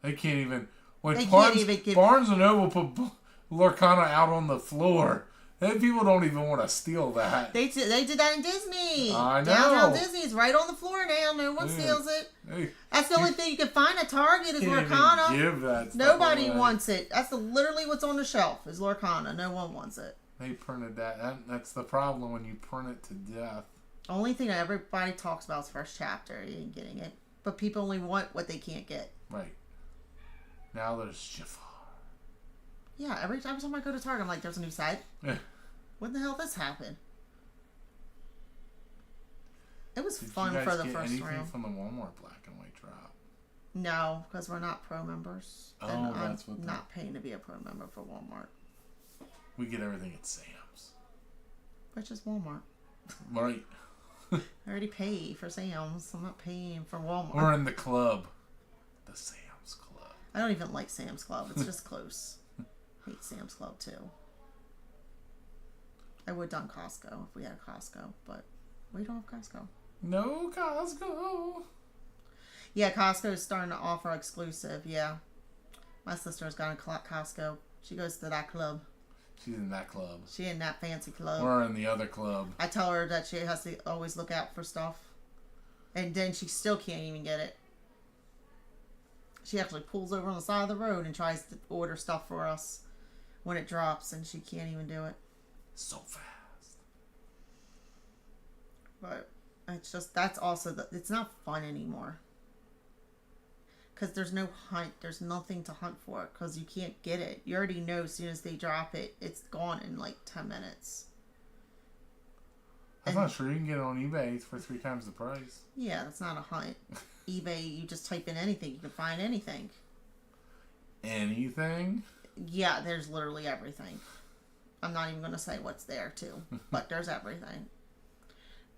they can't even. When Barnes and Noble put Lorcana out on the floor, then people don't even want to steal that. They did that in Disney. I know. Downtown Disney is right on the floor now. No one steals it. That's the only thing you can find at Target is Lorcana. Give that Nobody wants it. That's literally what's on the shelf is Lorcana. No one wants it. They printed that. That's the problem when you print it to death. Only thing that everybody talks about is First Chapter. You ain't getting it. But people only want what they can't get. Right. Now there's Jafar. Yeah, every time I go to Target, I'm like, there's a new site. When the hell this happened? It was fun for the first round. Did you guys get anything from the Walmart Black and White drop? No, because we're not pro members. Oh, and that's what. I'm not paying to be a pro member for Walmart. We get everything at Sam's. Which is Walmart. Right. I already pay for Sam's. I'm not paying for Walmart. We're in the club. The Sam's Club. I don't even like Sam's Club. It's just close. I hate Sam's Club too. I would done Costco if we had Costco, but we don't have Costco. No Costco. Yeah, Costco is starting to offer exclusive. Yeah, my sister's got a Costco. She goes to that club. She's in that club. She in that fancy club. We're in the other club. I tell her that she has to always look out for stuff, and then she still can't even get it. She actually pulls over on the side of the road and tries to order stuff for us when it drops, and she can't even do it. So fast. But it's just, that's also, it's not fun anymore. Because there's no hunt. There's nothing to hunt for because you can't get it. You already know as soon as they drop it, it's gone in like 10 minutes. I'm not sure you can get it on eBay for 3 times the price. Yeah, that's not a hunt. eBay, you just type in anything. You can find anything. Anything? Yeah, there's literally everything. I'm not even going to say what's there, too. But there's everything.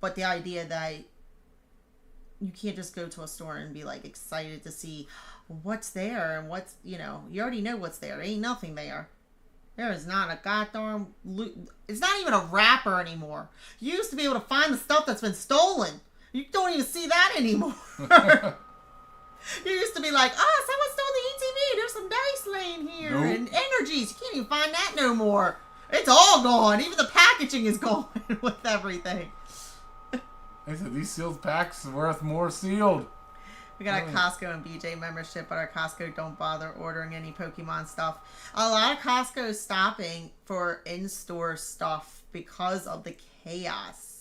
But the idea that you can't just go to a store and be, like, excited to see what's there and what's, you already know what's there. There ain't nothing there. There is not a goddamn... It's not even a wrapper anymore. You used to be able to find the stuff that's been stolen. You don't even see that anymore. You used to be like, oh, someone stole the ETV. There's some dice laying here. Nope. And energies. You can't even find that no more. It's all gone. Even the packaging is gone with everything. They said these sealed packs are worth more sealed. We got a Costco and BJ membership, but our Costco don't bother ordering any Pokemon stuff. A lot of Costco is stopping for in-store stuff because of the chaos.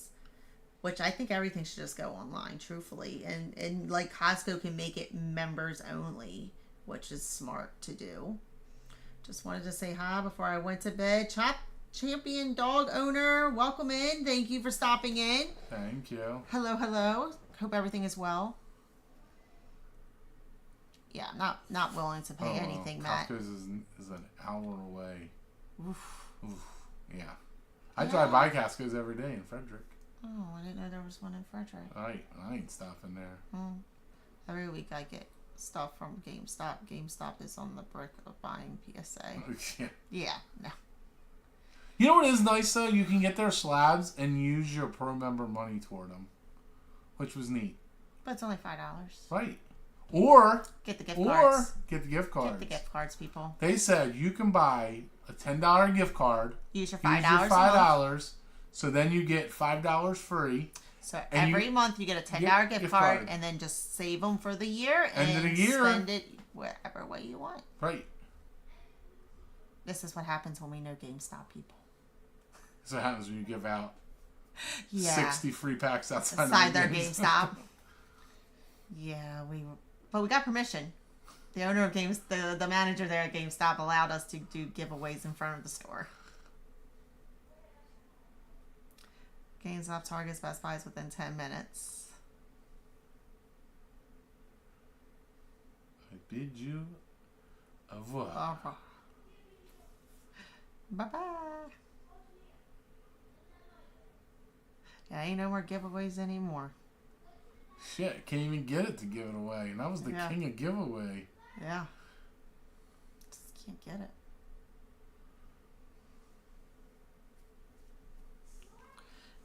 Which I think everything should just go online, truthfully. And like Costco can make it members only, which is smart to do. Just wanted to say hi before I went to bed. Champion dog owner, welcome in. Thank you for stopping in. Thank you. Hello, hello. Hope everything is well. Yeah, not willing to pay anything, Matt. Costco's is an hour away. Oof. Yeah. I drive by Costco's every day in Frederick. Oh, I didn't know there was one in Frederick. I ain't stopping there. Every week I get stuff from GameStop. GameStop is on the brick of buying PSA. Yeah, no. You know what is nice though? You can get their slabs and use your pro member money toward them, which was neat. But it's only $5. Right. Or get the gift cards. Get the gift cards. Get the gift cards, people. They said you can buy a $10 gift card. Use your $5. $5. So then you get $5 free. So every month you get a $10 gift card and then just save them for the year and spend it whatever way you want. Right. This is what happens when we know GameStop people. This is what happens when you give out 60 free packs outside their GameStop. But we got permission. The owner of the manager there at GameStop allowed us to do giveaways in front of the store. GameStop targets Best Buys within 10 minutes. I bid you au revoir. Au revoir. Bye-bye. Yeah, ain't no more giveaways anymore. Shit, can't even get it to give it away. And I was the king of giveaway. Yeah. Just can't get it.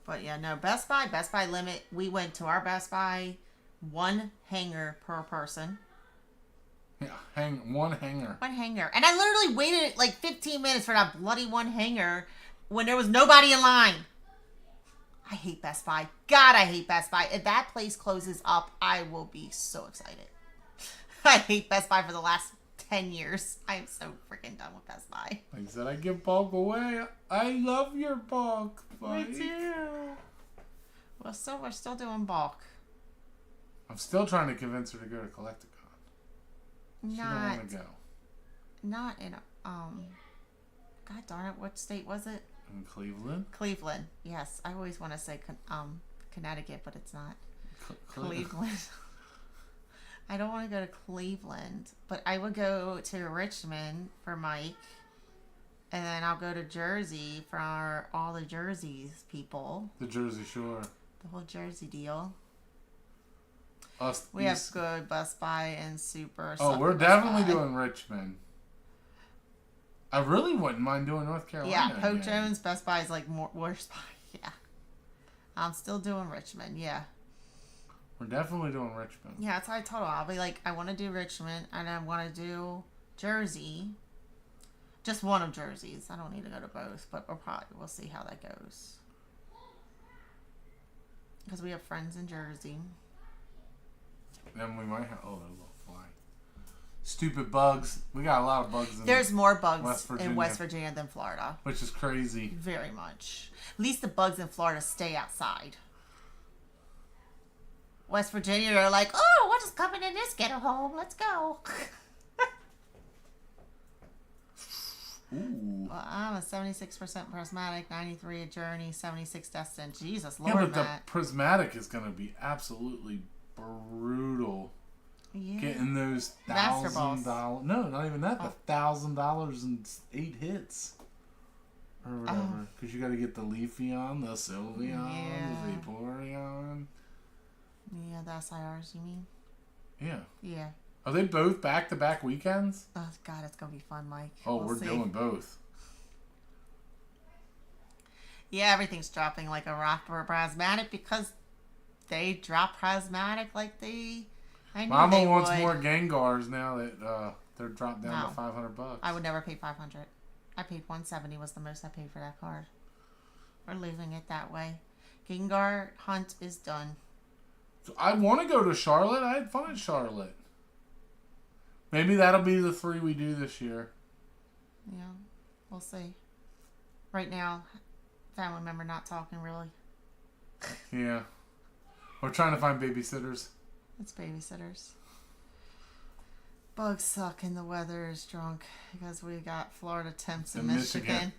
But yeah, no, Best Buy limit. We went to our Best Buy, one hanger per person. Yeah, one hanger. One hanger. And I literally waited like 15 minutes for that bloody one hanger when there was nobody in line. I hate Best Buy. God, I hate Best Buy. If that place closes up, I will be so excited. I hate Best Buy for the last 10 years. I am so freaking done with Best Buy. Like I said, I give bulk away. I love your bulk, Mike. Me too. We're still doing bulk. I'm still trying to convince her to go to Collecticon. She don't want to go. Not in God darn it, what state was it? In Cleveland? Cleveland, yes. I always want to say Connecticut, but it's not. Cleveland. I don't want to go to Cleveland, but I would go to Richmond for Mike, and then I'll go to Jersey for all the Jerseys people. The Jersey Shore. The whole Jersey deal. We have good Best Buy and Super. Oh, we're definitely doing Richmond. I really wouldn't mind doing North Carolina. Yeah, Pope Jones, Best Buy is like worst buy. Yeah. I'm still doing Richmond, yeah. We're definitely doing Richmond. Yeah, that's how I told her. I'll be like, I want to do Richmond and I want to do Jersey. Just one of Jersey's. I don't need to go to both, but we'll see how that goes. Because we have friends in Jersey. Then we might have... Oh, there's a little fly. Stupid bugs. We got a lot of bugs in There's more bugs in West Virginia than Florida. Which is crazy. Very much. At least the bugs in Florida stay outside. West Virginia, they're like, oh, we're just coming in this ghetto home. Let's go. Ooh. Well, I'm a 76% prismatic, 93 a journey, 76 destined. Jesus, Lord, Lord, but Matt. the prismatic is going to be absolutely brutal. Yeah. Getting those $1,000. No, not even that. The $1,000 and 8 hits. Or whatever. Because you got to get the Leafeon, the Sylveon, the Vaporeon. Yeah, the SIRs, you mean? Yeah. Yeah. Are they both back-to-back weekends? Oh, God, it's going to be fun, Mike. Oh, we're doing both. Yeah, everything's dropping like a rock for a prismatic because they drop prismatic like they I knew Mama they wants would. more Gengars now that they're dropped down to $500. I would never pay $500. I paid $170 was the most I paid for that card. We're leaving it that way. Gengar hunt is done. So I want to go to Charlotte. I had fun at Charlotte. Maybe that'll be the 3 we do this year. Yeah, we'll see. Right now, family member not talking really. Yeah. We're trying to find babysitters. It's babysitters. Bugs suck and the weather is drunk because we got Florida temps in Michigan.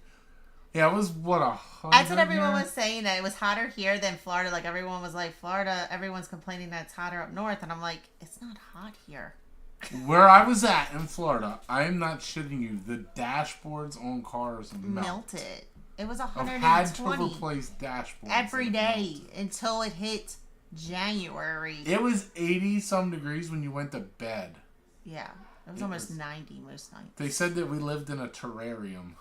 Yeah, it was what, 100? That's what everyone was saying, that it was hotter here than Florida. Like everyone was like, Florida, everyone's complaining that it's hotter up north. And I'm like, it's not hot here. Where I was at in Florida, I am not shitting you. The dashboards on cars melted. It was 120. I've had to replace dashboards every day until it hit January. It was 80 some degrees when you went to bed. Yeah, it was almost 90 most nights. They said that we lived in a terrarium.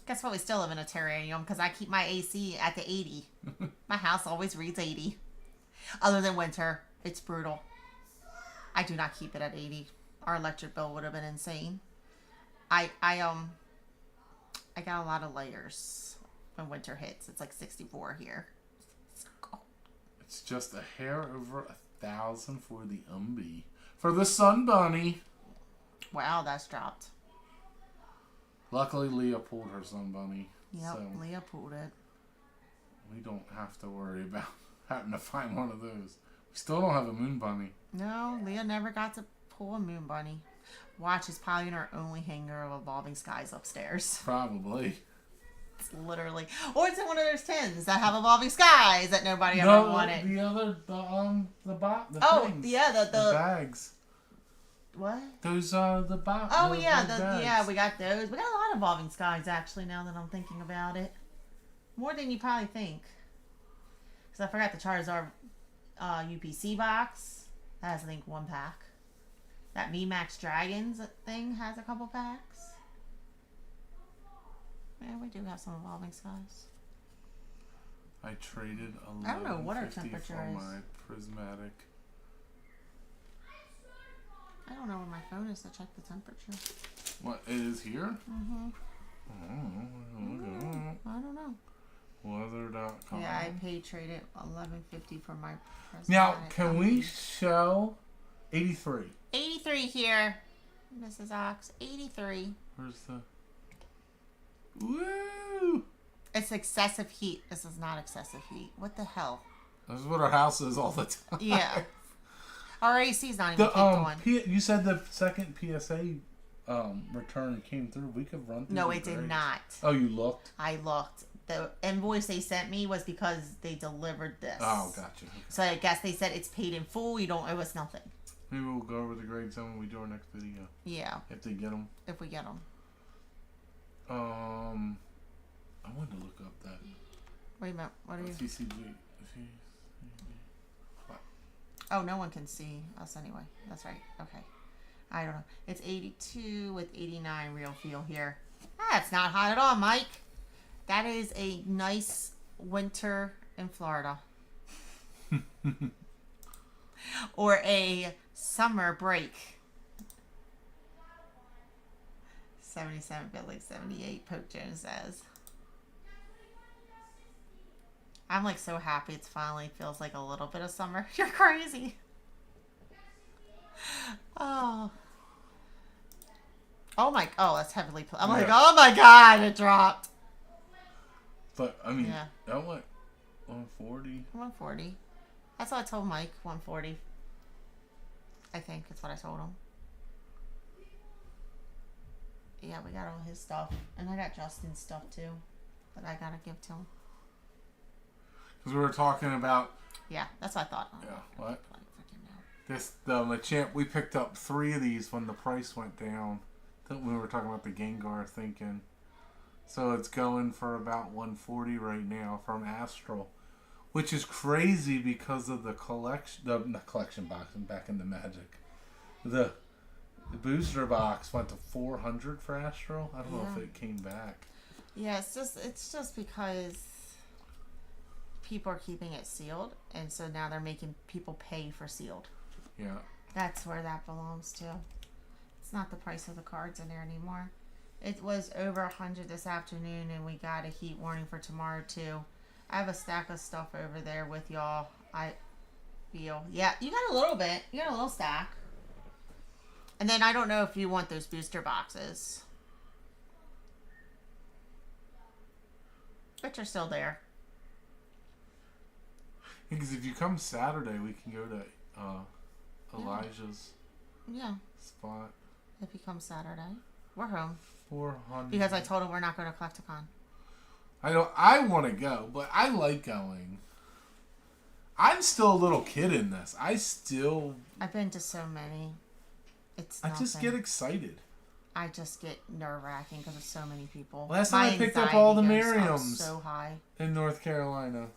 Guess what? We still live in a terrarium because I keep my AC at the 80. My house always reads 80. Other than winter, it's brutal. I do not keep it at 80. Our electric bill would have been insane. I got a lot of layers when winter hits. It's like 64 here. It's just a hair over 1,000 for the for the Sun Bunny. Wow, that's dropped. Luckily, Leah pulled her Sun Bunny. Yep, so Leah pulled it. We don't have to worry about having to find one of those. We still don't have a Moon Bunny. No, Leah never got to pull a Moon Bunny. Watch is probably in our only hanger of Evolving Skies upstairs. Probably. It's literally, or it's in one of those tins that have Evolving Skies that nobody ever wanted. The other, the things. Yeah, the bags. What? Those the box. Oh yeah, we got those. We got a lot of Evolving Skies actually. Now that I'm thinking about it, more than you probably think. Because I forgot the Charizard UPC box. That has I think 1 pack. That VMAX Dragons thing has a couple packs. Yeah, we do have some Evolving Skies. I traded a I don't know what our temperature for is. my prismatic. I don't know where my phone is to check the temperature. What, it is here? Mm-hmm. I don't know. Weather.com. Yeah, I paid traded $11.50 for my prismatic. Now, can we show 83? 83 here, Mrs. Ox. 83. Where's the... Woo! It's excessive heat. This is not excessive heat. What the hell? This is what our house is all the time. Yeah. Our AC's not even kicked on. You said the second PSA return came through. We could run through. No, it did not. Oh, you looked? I looked. The invoice they sent me was because they delivered this. Oh, gotcha. Okay. So I guess they said it's paid in full. You don't owe us nothing. Maybe we'll go over the grades when we do our next video. Yeah. If they get them. If we get them. I wanted to look up that. Wait a minute. What are you? CCG. What? Oh, no one can see us anyway. That's right. Okay. I don't know. It's 82 with 89 real feel here. That's not hot at all, Mike. That is a nice winter in Florida. Or a summer break. 77 Billy, 78 Poke Jones says. I'm like so happy it's finally feels like a little bit of summer. You're crazy. Oh. Oh my, oh, that's heavily, I'm like, oh my God, it dropped. But, I mean, yeah. That went 140. 140. That's what I told Mike, 140. I think that's what I told him. Yeah, we got all his stuff. And I got Justin's stuff too. That I gotta give to him. Because we were talking about... Yeah, that's what I thought. Yeah, what? The Machamp, we picked up 3 of these when the price went down. When we were talking about the Gengar thinking. So it's going for about 140 right now from Astral. Which is crazy because of the collection... The collection box. I'm back into Magic. The booster box went to 400 for Astral. I don't know if it came back. Yeah, it's just because people are keeping it sealed, and so now they're making people pay for sealed. Yeah. That's where that belongs to. It's not the price of the cards in there anymore. It was over 100 this afternoon, and we got a heat warning for tomorrow too. I have a stack of stuff over there with y'all. I feel, yeah, you got a little bit. You got a little stack. And then I don't know if you want those booster boxes, but you're still there. Because if you come Saturday, we can go to Elijah's spot. If you come Saturday, we're home. 400. Because I told him we're not going to Collecticon. I want to go, but I like going. I'm still a little kid in this. I've been to so many. I just get excited. I just get nerve-wracking because there's so many people. Last time I picked up all the Miriams so high in North Carolina.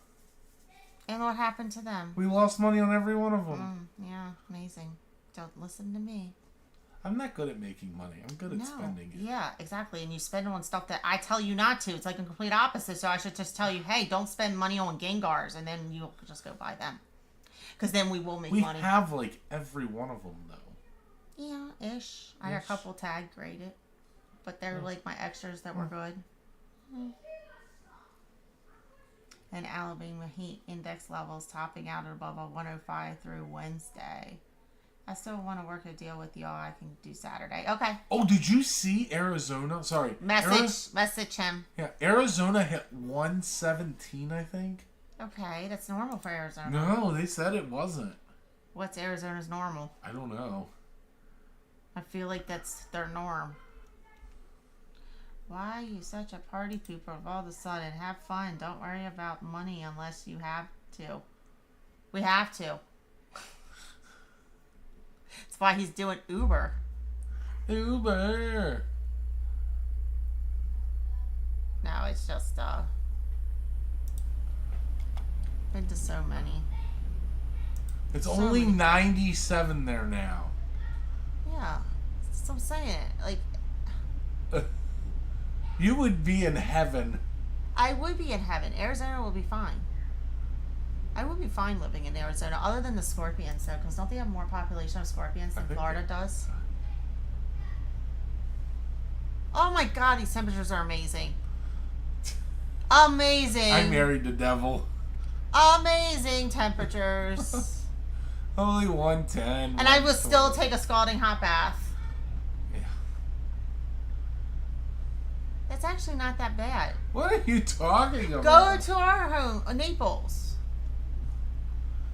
And what happened to them? We lost money on every one of them. Yeah, amazing. Don't listen to me. I'm not good at making money. I'm good at spending it. Yeah, exactly. And you spend it on stuff that I tell you not to. It's like a complete opposite. So I should just tell you, hey, don't spend money on Gengars, and then you'll just go buy them. Because then we will make money. We have like every one of them though. Yeah, ish. I got a couple tag graded, but they're like my extras that were good. And Alabama heat index levels topping out at above a 105 through Wednesday. I still want to work a deal with y'all. I can do Saturday. Okay. Oh, did you see Arizona? Sorry. Message him. Yeah, Arizona hit 117, I think. Okay, that's normal for Arizona. No, they said it wasn't. What's Arizona's normal? I don't know. I feel like that's their norm. Why are you such a party pooper of all of a sudden? Have fun. Don't worry about money unless you have to. We have to. That's why he's doing Uber. Uber. No, it's just, been to so many. It's so only many. 97 there now. Yeah. That's what I'm saying. Like, you would be in heaven. I would be in heaven. Arizona will be fine. I would be fine living in Arizona, other than the scorpions, though, because don't they have more population of scorpions than Florida does? Oh my God, these temperatures are amazing. Amazing. I married the devil. Amazing temperatures. Only 110. And I would still take a scalding hot bath. Yeah. It's actually not that bad. What are you talking about? Go to our home, Naples.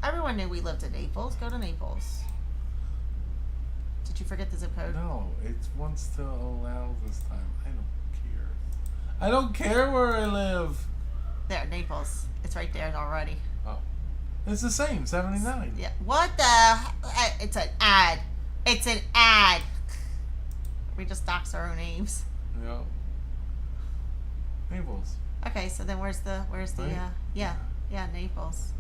Everyone knew we lived in Naples. Go to Naples. Did you forget the zip code? No, it wants to allow this time. I don't care. I don't care where I live. There, Naples. It's right there already. Oh. It's the same, 79. Yeah. What the? It's an ad. It's an ad. We just dox our own names. Yeah. Naples. Okay, so then where's the Right? yeah, Naples.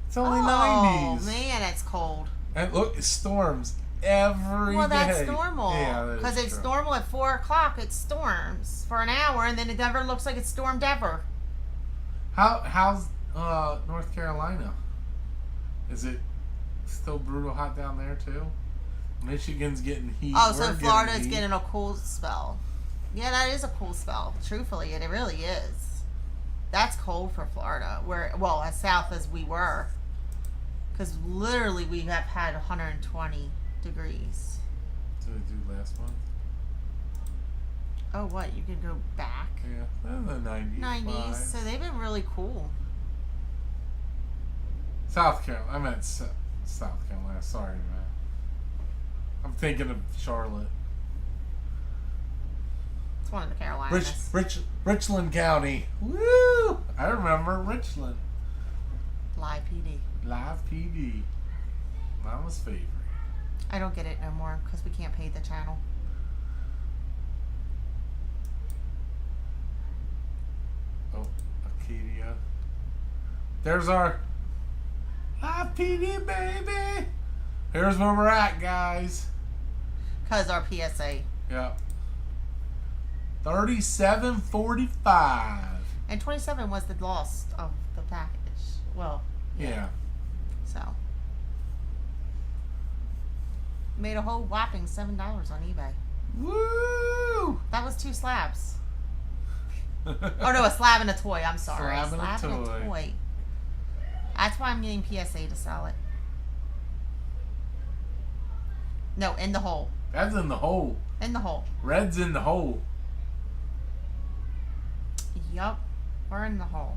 It's only 90s. Oh man, it's cold. And look, it storms every day. Well, that's normal. Yeah, Because that is it's true. normal at 4 o'clock. It storms for an hour, and then it never looks like it's stormed ever. How's North Carolina? Is it still brutal hot down there too? Michigan's getting heat. Oh, so We're Florida's heat. getting a cool spell. Yeah, that is a cool spell. Truthfully, it really is. That's cold for Florida. Well, as south as we were. Because literally we have had 120 degrees. Did we do last month? Oh, what? You can go back? Yeah, in the 90s. 90s. So they've been really cool. South Carolina. I meant South Carolina. Sorry, man. I'm thinking of Charlotte. It's one of the Carolinas. Richland County. Woo! I remember Richland. Live PD. Live PD. Mama's favorite. I don't get it no more because we can't pay the channel. Oh, Acadia. There's our Live PD, baby. Here's where we're at, guys. Because our PSA. Yeah. 37.45. And 27 was the loss of the package. Well, Yeah. So made a whole whopping $7 on eBay. Woo! That was 2 slabs. Oh no, a slab and a toy. I'm sorry, Slab and a toy. That's why I'm getting PSA to sell it. No, in the hole. That's in the hole. In the hole. Red's in the hole. Yup, we're in the hole.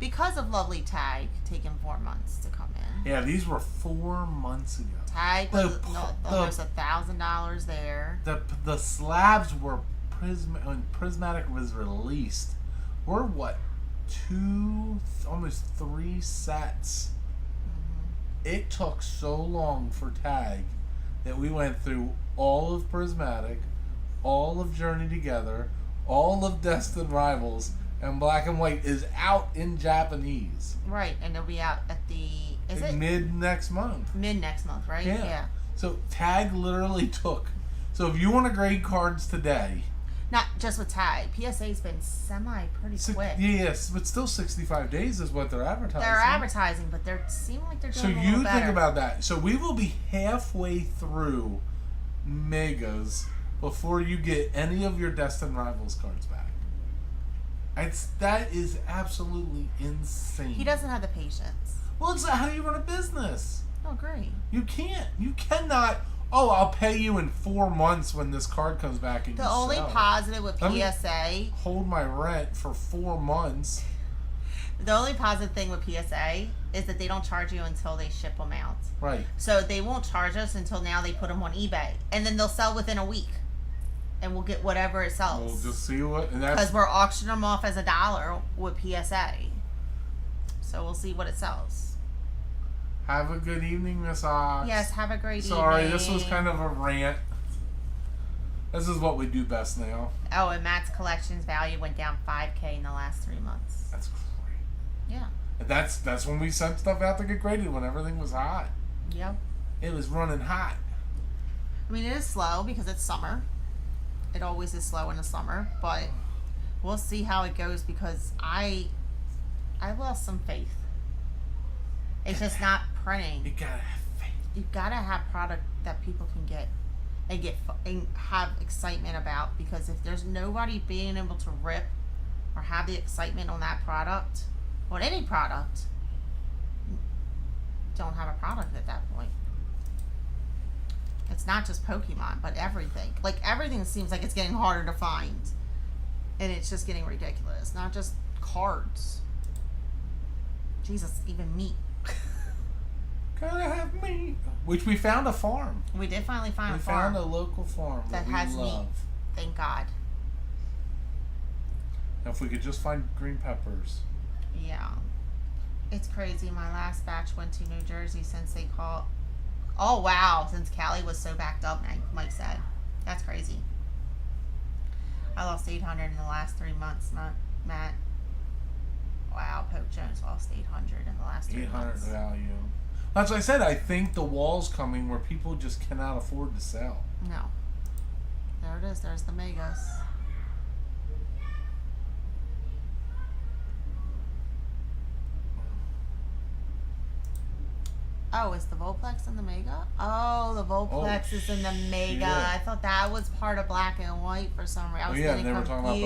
Because of Lovely Tag taking 4 months to come in. Yeah, these were 4 months ago. Tag was almost $1,000 there. The slabs were when Prismatic was released. We're what, 2, almost 3 sets. It took so long for Tag that we went through all of Prismatic, all of Journey Together, all of Destined Rivals, and Black and White is out in Japanese. Right, and it'll be out at mid next month. Mid next month, right? Yeah. So Tag literally took. So if you want to grade cards today, not just with Tag, PSA's been pretty quick. Yes, but still 65 days is what they're advertising. They're advertising, but they seem like they're doing a little better. So you think about that. So we will be halfway through Megas before you get any of your Destined Rivals cards back. That is absolutely insane. He doesn't have the patience. Well, it's how do you run a business? Oh, great. You can't. You cannot. Oh, I'll pay you in 4 months when this card comes back and the only positive with PSA. Hold my rent for 4 months. The only positive thing with PSA is that they don't charge you until they ship them out. Right. So they won't charge us until now they put them on eBay, and then they'll sell within a week. And we'll get whatever it sells. We'll just see what... Because we're auctioning them off as $1 with PSA. So we'll see what it sells. Have a good evening, Miss Ox. Yes, have a great evening. Sorry, this was kind of a rant. This is what we do best now. Oh, and Matt's collections value went down $5,000 in the last 3 months. That's great. Yeah. And that's when we sent stuff out to get graded, when everything was hot. Yep. It was running hot. I mean, it is slow because it's summer. It always is slow in the summer, but we'll see how it goes because I lost some faith. It's just not printing. You gotta have faith. You gotta have product that people can get and have excitement about, because if there's nobody being able to rip or have the excitement on that product, on any product, don't have a product at that point. It's not just Pokemon, but everything. Like, everything seems like it's getting harder to find. And it's just getting ridiculous. Not just cards. Jesus, even meat. Gotta have meat. Which we found a farm. We did finally find a farm. We found a local farm that we has love. meat. Thank God. Now, if we could just find green peppers. Yeah. It's crazy. My last batch went to New Jersey since they called... Oh, wow. Since Cali was so backed up, Mike said. That's crazy. I lost 800 in the last 3 months, not Matt. Wow, Pope Jones lost 800 in the last 3 months. 800 value. That's what I said. I think the wall's coming where people just cannot afford to sell. No. There it is. There's the Megas. Oh, is the Volplex in the Mega? Oh, the Volplex is in the Mega. Shit. I thought that was part of Black and White for some reason. I was getting confused. Talking about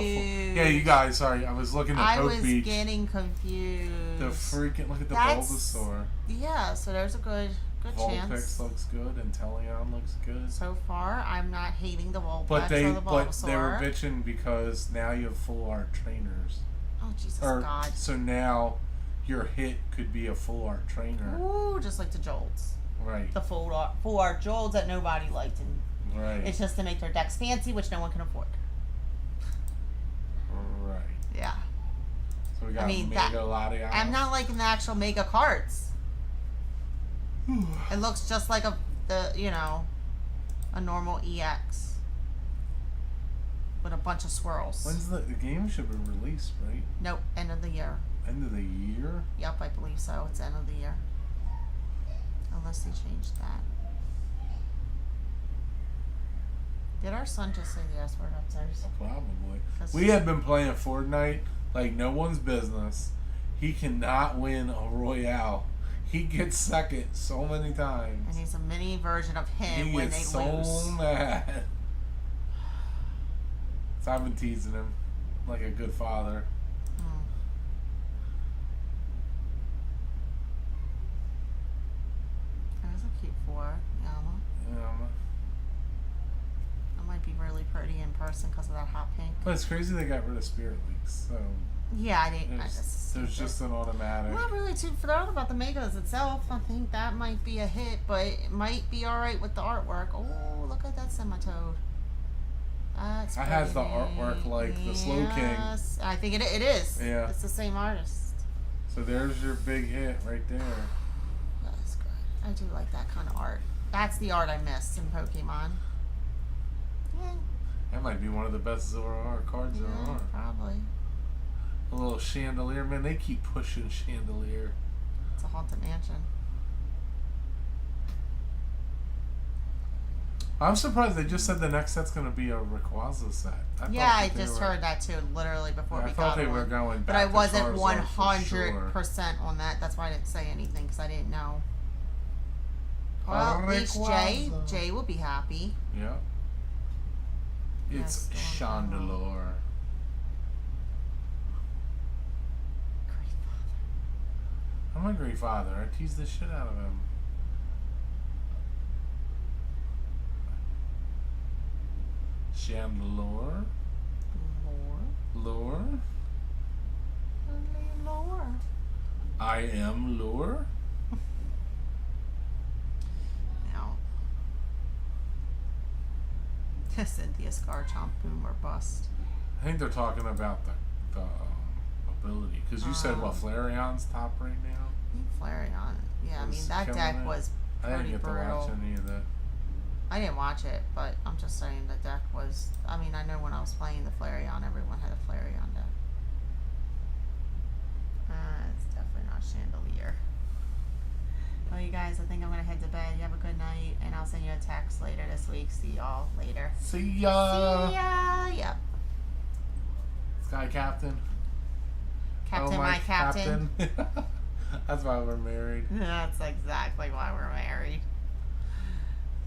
yeah, you guys, sorry. I was looking at Oak Beach. I was getting confused. The freaking, look at the Bulbasaur. Yeah, so there's a good chance. Vulpix looks good, and Teleon looks good. So far, I'm not hating the Volplex but they or the Bulbasaur. they were bitching because now you have full art trainers. Oh, Jesus God. So now your hit could be a full art trainer. Ooh, just like the Jolts. Right. The full art Jolts that nobody liked. And right. It's just to make their decks fancy, which no one can afford. Right. Yeah. So we got Mega Latias. I'm not liking the actual Mega cards. It looks just like a normal EX with a bunch of swirls. When's the game should be released, right? Nope, end of the year. End of the year? Yep, I believe so. It's end of the year. Unless they changed that. Did our son just say the S word upstairs? Probably. We have been playing Fortnite like no one's business. He cannot win a Royale. He gets second so many times. And he's a mini version of him he when they gets so lose. mad. So I've been teasing him like a good father. That was a cute four, Yama. That might be really pretty in person because of that hot pink. But it's crazy they got rid of Spirit Leaks, so Yeah, I didn't. there's just an automatic. I'm not really too thrilled about the Megas itself. I think that might be a hit, but it might be alright with the artwork. Oh, look at that Semitoad. That's That has the artwork like the Slow King. Yes, I think it is. Yeah. It's the same artist. So there's your big hit right there. That's good. I do like that kind of art. That's the art I missed in Pokemon. Yeah. That might be one of the best Zoroark cards there are. Probably. A little chandelier. Man, they keep pushing chandelier. It's a haunted mansion. I'm surprised they just said the next set's going to be a Rayquaza set. I just heard that too, literally before we got I thought they on. were going back But I to wasn't Charizard for 100% on that. That's why I didn't say anything, because I didn't know. Well, at least Jay will be happy. Yeah. It's Chandelure. I'm a great father. I tease the shit out of him. Chandelure. Lure. Lure. I am Lure. Now, Cynthia Scarchomp, boom or bust. I think they're talking about the ability. Because you said, what, Flareon's top right now? I think Flareon. Yeah, I mean, that deck was I didn't pretty get to brutal. watch any of that. I didn't watch it, but I'm just saying the deck was... I mean, I know when I was playing the Flareon, everyone had a Flareon deck. It's definitely not Chandelier. Well, you guys, I think I'm going to head to bed. You have a good night, and I'll send you a text later this week. See y'all later. See ya! See ya! Yep. Sky Captain. Captain, my captain. That's why we're married. That's exactly why we're married.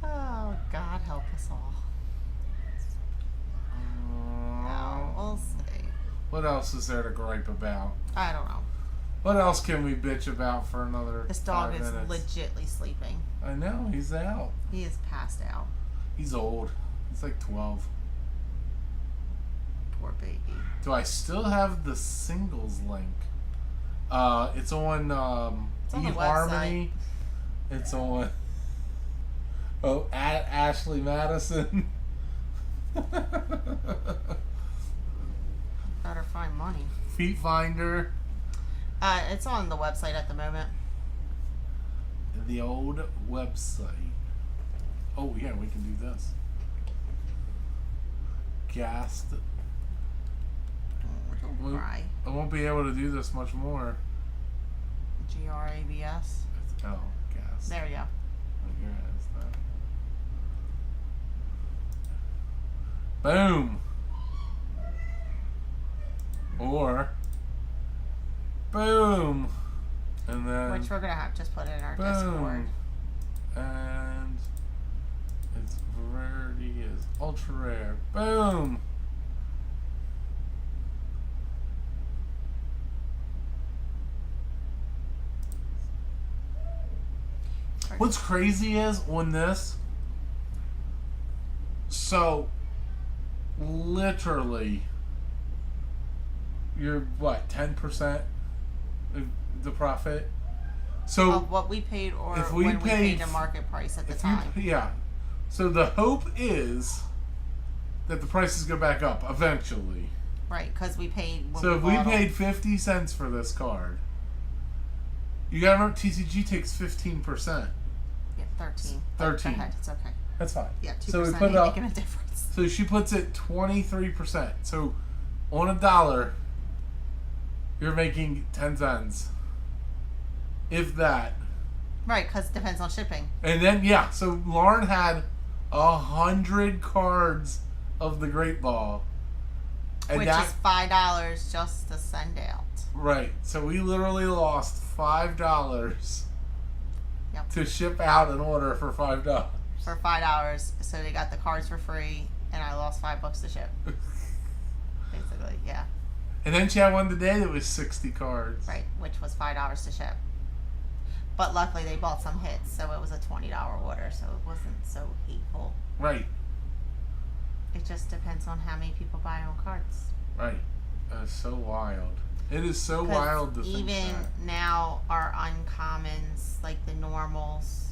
Oh, God help us all. No, we'll see. What else is there to gripe about? I don't know. What else can we bitch about for another This dog 5 is minutes? legitly sleeping. I know, he's out. He is passed out. He's old. He's like 12. Poor baby. Do I still have the singles link? It's on It's on the eHarmony. It's on at Ashley Madison. Better find money. Feet Finder. It's on the website at the moment. The old website. Oh yeah, we can do this. Gast. Don't cry. I won't be able to do this much more. GRABS. Oh, gas. There you go. Boom. Or boom. And then Which we're gonna have just put in our boom. Discord. And its rarity is ultra rare. Boom. What's crazy is on this, so literally you're what, 10% of the profit? So Of what we paid or if we when we paid paid the market price at the if time. yeah. So the hope is that the prices go back up eventually. Right, because we paid when So if we bought 'em. paid 50 cents for this card, you gotta remember TCG takes 15%. Yeah, 13. 13. Go ahead, it's okay. That's fine. Yeah, 2% So we put it ain't up. making a difference. So she puts it 23%. So on $1, you're making 10 cents. If that. Right, because it depends on shipping. And then, yeah, so Lauren had 100 cards of the Great Ball. And which is $5 just to send out. Right. So we literally lost $5 Yep. to ship out an order for $5. For $5. So they got the cards for free, and I lost $5 to ship. Basically, yeah. And then she had one today that was 60 cards. Right, which was $5 to ship. But luckily they bought some hits, so it was a $20 order, so it wasn't so hateful. Right. It just depends on how many people buy on cards. Right. It's so wild. It is so wild to think even that. now our uncommons, like the normals,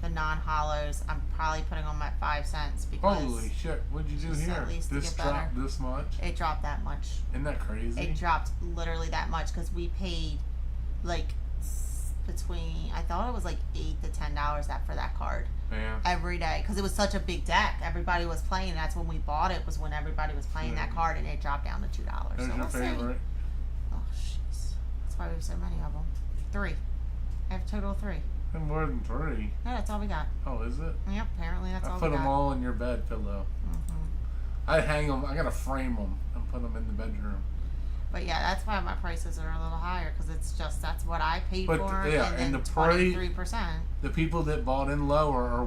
the non-hollows, I'm probably putting on my 5 cents because Holy shit, what'd you do just here? at least to This get better. dropped this much? It dropped that much. Isn't that crazy? It dropped literally that much because we paid like between, I thought it was like $8 to $10 for that card. Yeah. Every day because it was such a big deck. Everybody was playing. That's when we bought it. Was when everybody was playing that card, and it dropped down to $2. Who's your favorite? Oh jeez, that's why we have so many of them. 3. I have a total of 3. And more than 3. No, that's all we got. Oh, is it? Yep. Apparently, that's I all put we got. them all in your bed pillow. Mm-hmm. I hang them. I gotta frame them and put them in the bedroom. But yeah, that's why my prices are a little higher because it's just that's what I paid But, for, yeah, and and then the 23%. The people that bought in lower are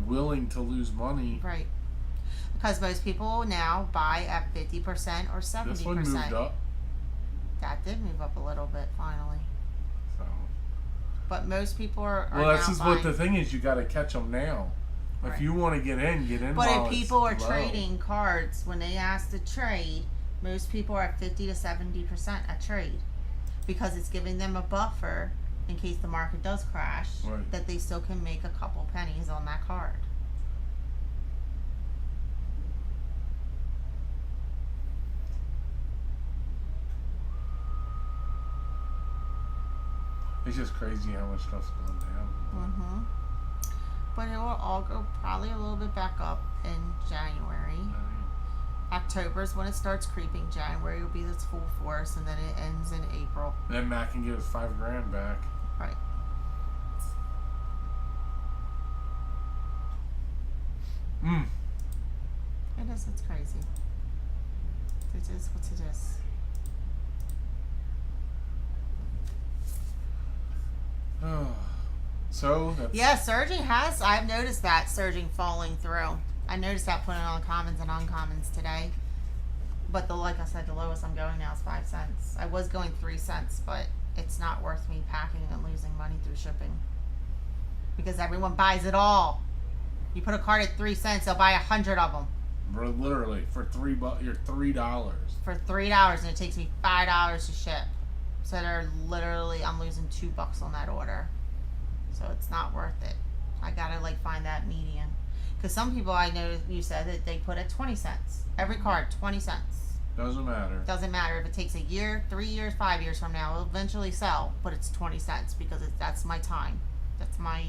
willing to lose money. Right. Because most people now buy at 50% or 70%. This one moved up. That did move up a little bit finally. So. But most people are Well, this now is buying. what the thing is. You got to catch them now. If Right. you want to get in, get in. But while if people are it's low. trading cards, when they ask to trade, most people are at 50 to 70% a trade because it's giving them a buffer in case the market does crash, Right. that they still can make a couple pennies on that card. It's just crazy how much stuff's gone down. Mm-hmm. But it will all go probably a little bit back up in January. October is when it starts creeping. January will be its full force, and then it ends in April. Then Matt can give us $5,000 back. Right. It is. It's crazy. It is what it is. So that's Yeah, surging has. I've noticed that surging falling through. I noticed that putting on commons and uncommons today. But like I said, the lowest I'm going now is 5 cents. I was going 3 cents, but it's not worth me packing and losing money through shipping because everyone buys it all. You put a card at 3 cents, they'll buy 100 of them. Bro, literally for $3. You're $3. For $3, and it takes me $5 to ship. So they're literally, I'm losing $2 on that order. So it's not worth it. I gotta like find that median. Because some people I know, you said that they put at 20 cents. Every card, 20 cents. Doesn't matter. Doesn't matter if it takes a year, 3 years, 5 years from now, it'll eventually sell, but it's 20 cents because that's my time. That's my,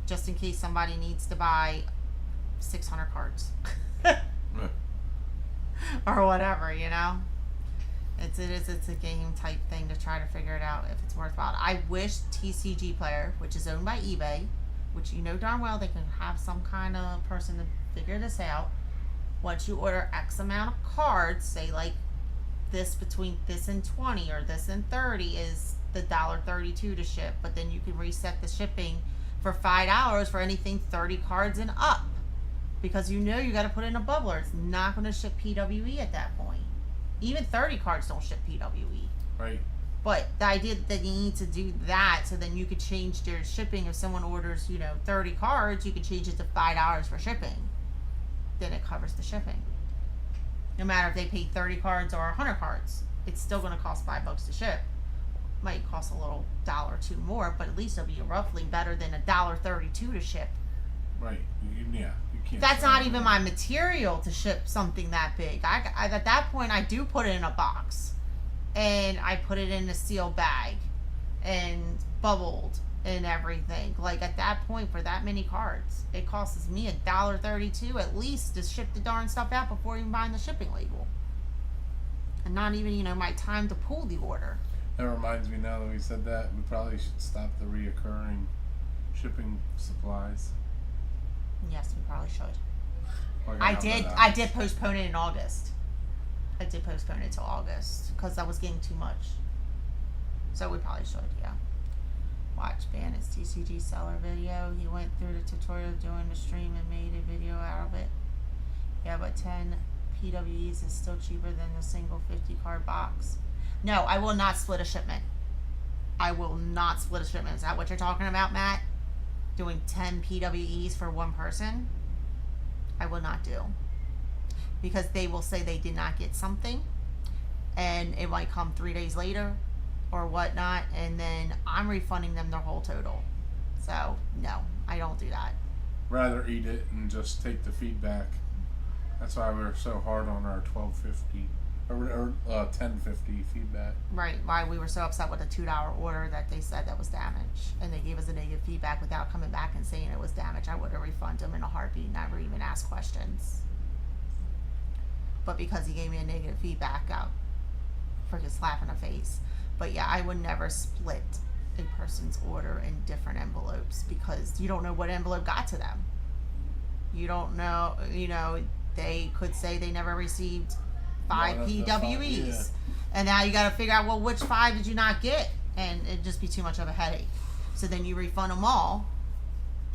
just in case somebody needs to buy 600 cards. Or whatever, you know? It's a game type thing to try to figure it out if it's worthwhile. I wish TCG Player, which is owned by eBay, which you know darn well they can have some kind of person to figure this out. Once you order X amount of cards, say like this between this and 20 or this and 30 is the $1.32 to ship, but then you can reset the shipping for $5 for anything 30 cards and up. Because you know you got to put in a bubbler. It's not going to ship PWE at that point. Even 30 cards don't ship PWE. Right. But the idea that you need to do that so then you could change your shipping. If someone orders, 30 cards, you could change it to $5 for shipping. Then it covers the shipping. No matter if they pay 30 cards or 100 cards, it's still going to cost $5 to ship. Might cost a little $1 or $2 more, but at least it'll be roughly better than $1.32 to ship. Right. You can't. That's not even my material to ship something that big. I at that point, I do put it in a box, and I put it in a sealed bag, and bubbled and everything. Like at that point, for that many cards, it costs me $1.32 at least to ship the darn stuff out before even buying the shipping label, and not even my time to pull the order. That reminds me, now that we said that, we probably should stop the reoccurring shipping supplies. Yes, we probably should. We're I gonna have did. that. I did postpone it in August. I did postpone it till August because I was getting too much. So we probably should, yeah. Watch Bannett's TCG seller video. He went through the tutorial doing the stream and made a video out of it. Yeah, but 10 PWEs is still cheaper than the single 50 card box. No, I will not split a shipment. I will not split a shipment. Is that what you're talking about, Matt? Doing 10 PWEs for one person? I will not do. Because they will say they did not get something, and it might come 3 days later or whatnot, and then I'm refunding them their whole total. So, no, I don't do that. Rather eat it and just take the feedback. That's why we were so hard on our 1250 or 1050 feedback. Right, why we were so upset with the $2 order that they said that was damaged, and they gave us a negative feedback without coming back and saying it was damaged. I would have refunded them in a heartbeat, never even asked questions. But because he gave me a negative feedback, I freaking slap in the face. But yeah, I would never split a person's order in different envelopes because you don't know what envelope got to them. You don't know, they could say they never received 5 PWEs. Yeah. And now you got to figure out, well, which 5 did you not get? And it'd just be too much of a headache. So then you refund them all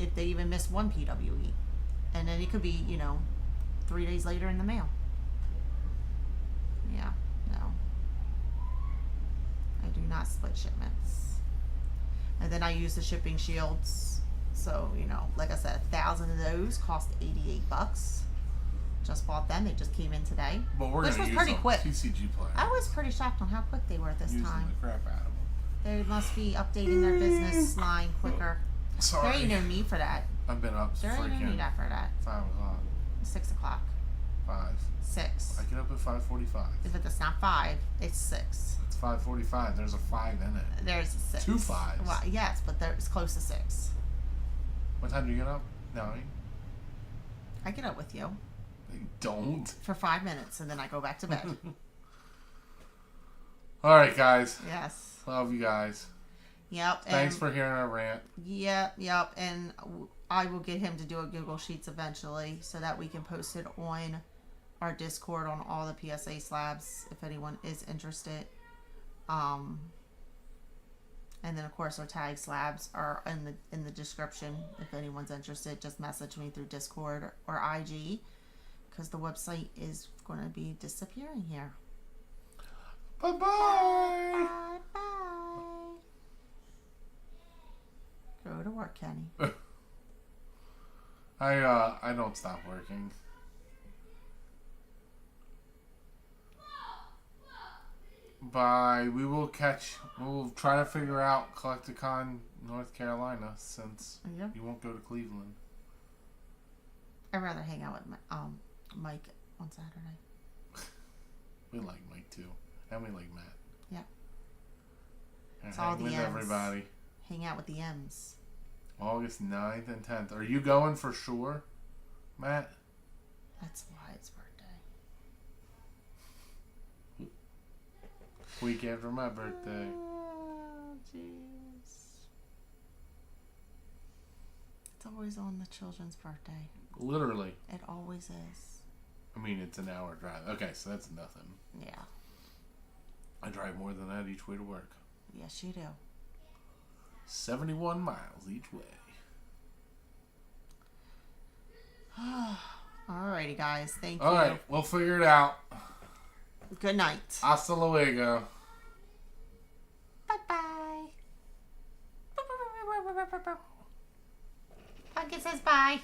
if they even missed 1 PWE. And then it could be, 3 days later in the mail. Yeah, no. I do not split shipments. And then I use the shipping shields. So, like I said, 1,000 of those cost $88. Just bought them. They just came in today. But we're which gonna was use pretty them. quick. TCG player. I was pretty shocked on how quick they were this Using time. the crap out of them. They must be updating their business line quicker. Sorry. There ain't no need for that. I've been up There ain't no freaking need for that. 5 o'clock. 6 o'clock. 5. 6. I get up at 5:45. If it's not 5, it's 6. It's 5:45. There's a 5 in it. There's a 6. 2 5s. Well, yes, but it's close to 6. What time do you get up? 9. I get up with you You don't. for 5 minutes and then I go back to bed. All right, guys. Yes. Love you guys. Yep. Thanks for hearing our rant. Yep. And I will get him to do a Google Sheets eventually so that we can post it on our Discord on all the PSA slabs if anyone is interested. And then of course our tag slabs are in the description. If anyone's interested, just message me through Discord or IG because the website is going to be disappearing here. Bye-bye. Bye bye. Go to work, Kenny. I don't stop working. Bye. We'll try to figure out Collecticon North Carolina since Yep. you won't go to Cleveland. I'd rather hang out with Mike on Saturday. We like Mike too. And we like Matt. Yeah. And It's all hang the with M's. everybody. Hang out with the M's. August 9th and 10th. Are you going for sure, Matt? That's Wyatt's birthday. Week after my birthday. Oh, jeez. It's always on the children's birthday. Literally. It always is. I mean, it's an hour drive. Okay, so that's nothing. Yeah. I drive more than that each way to work. Yes, you do. 71 miles each way. Alrighty, guys. Thank you. All right, we'll figure it out. Good night. Hasta luego. Bye-bye. Pumpkin says bye.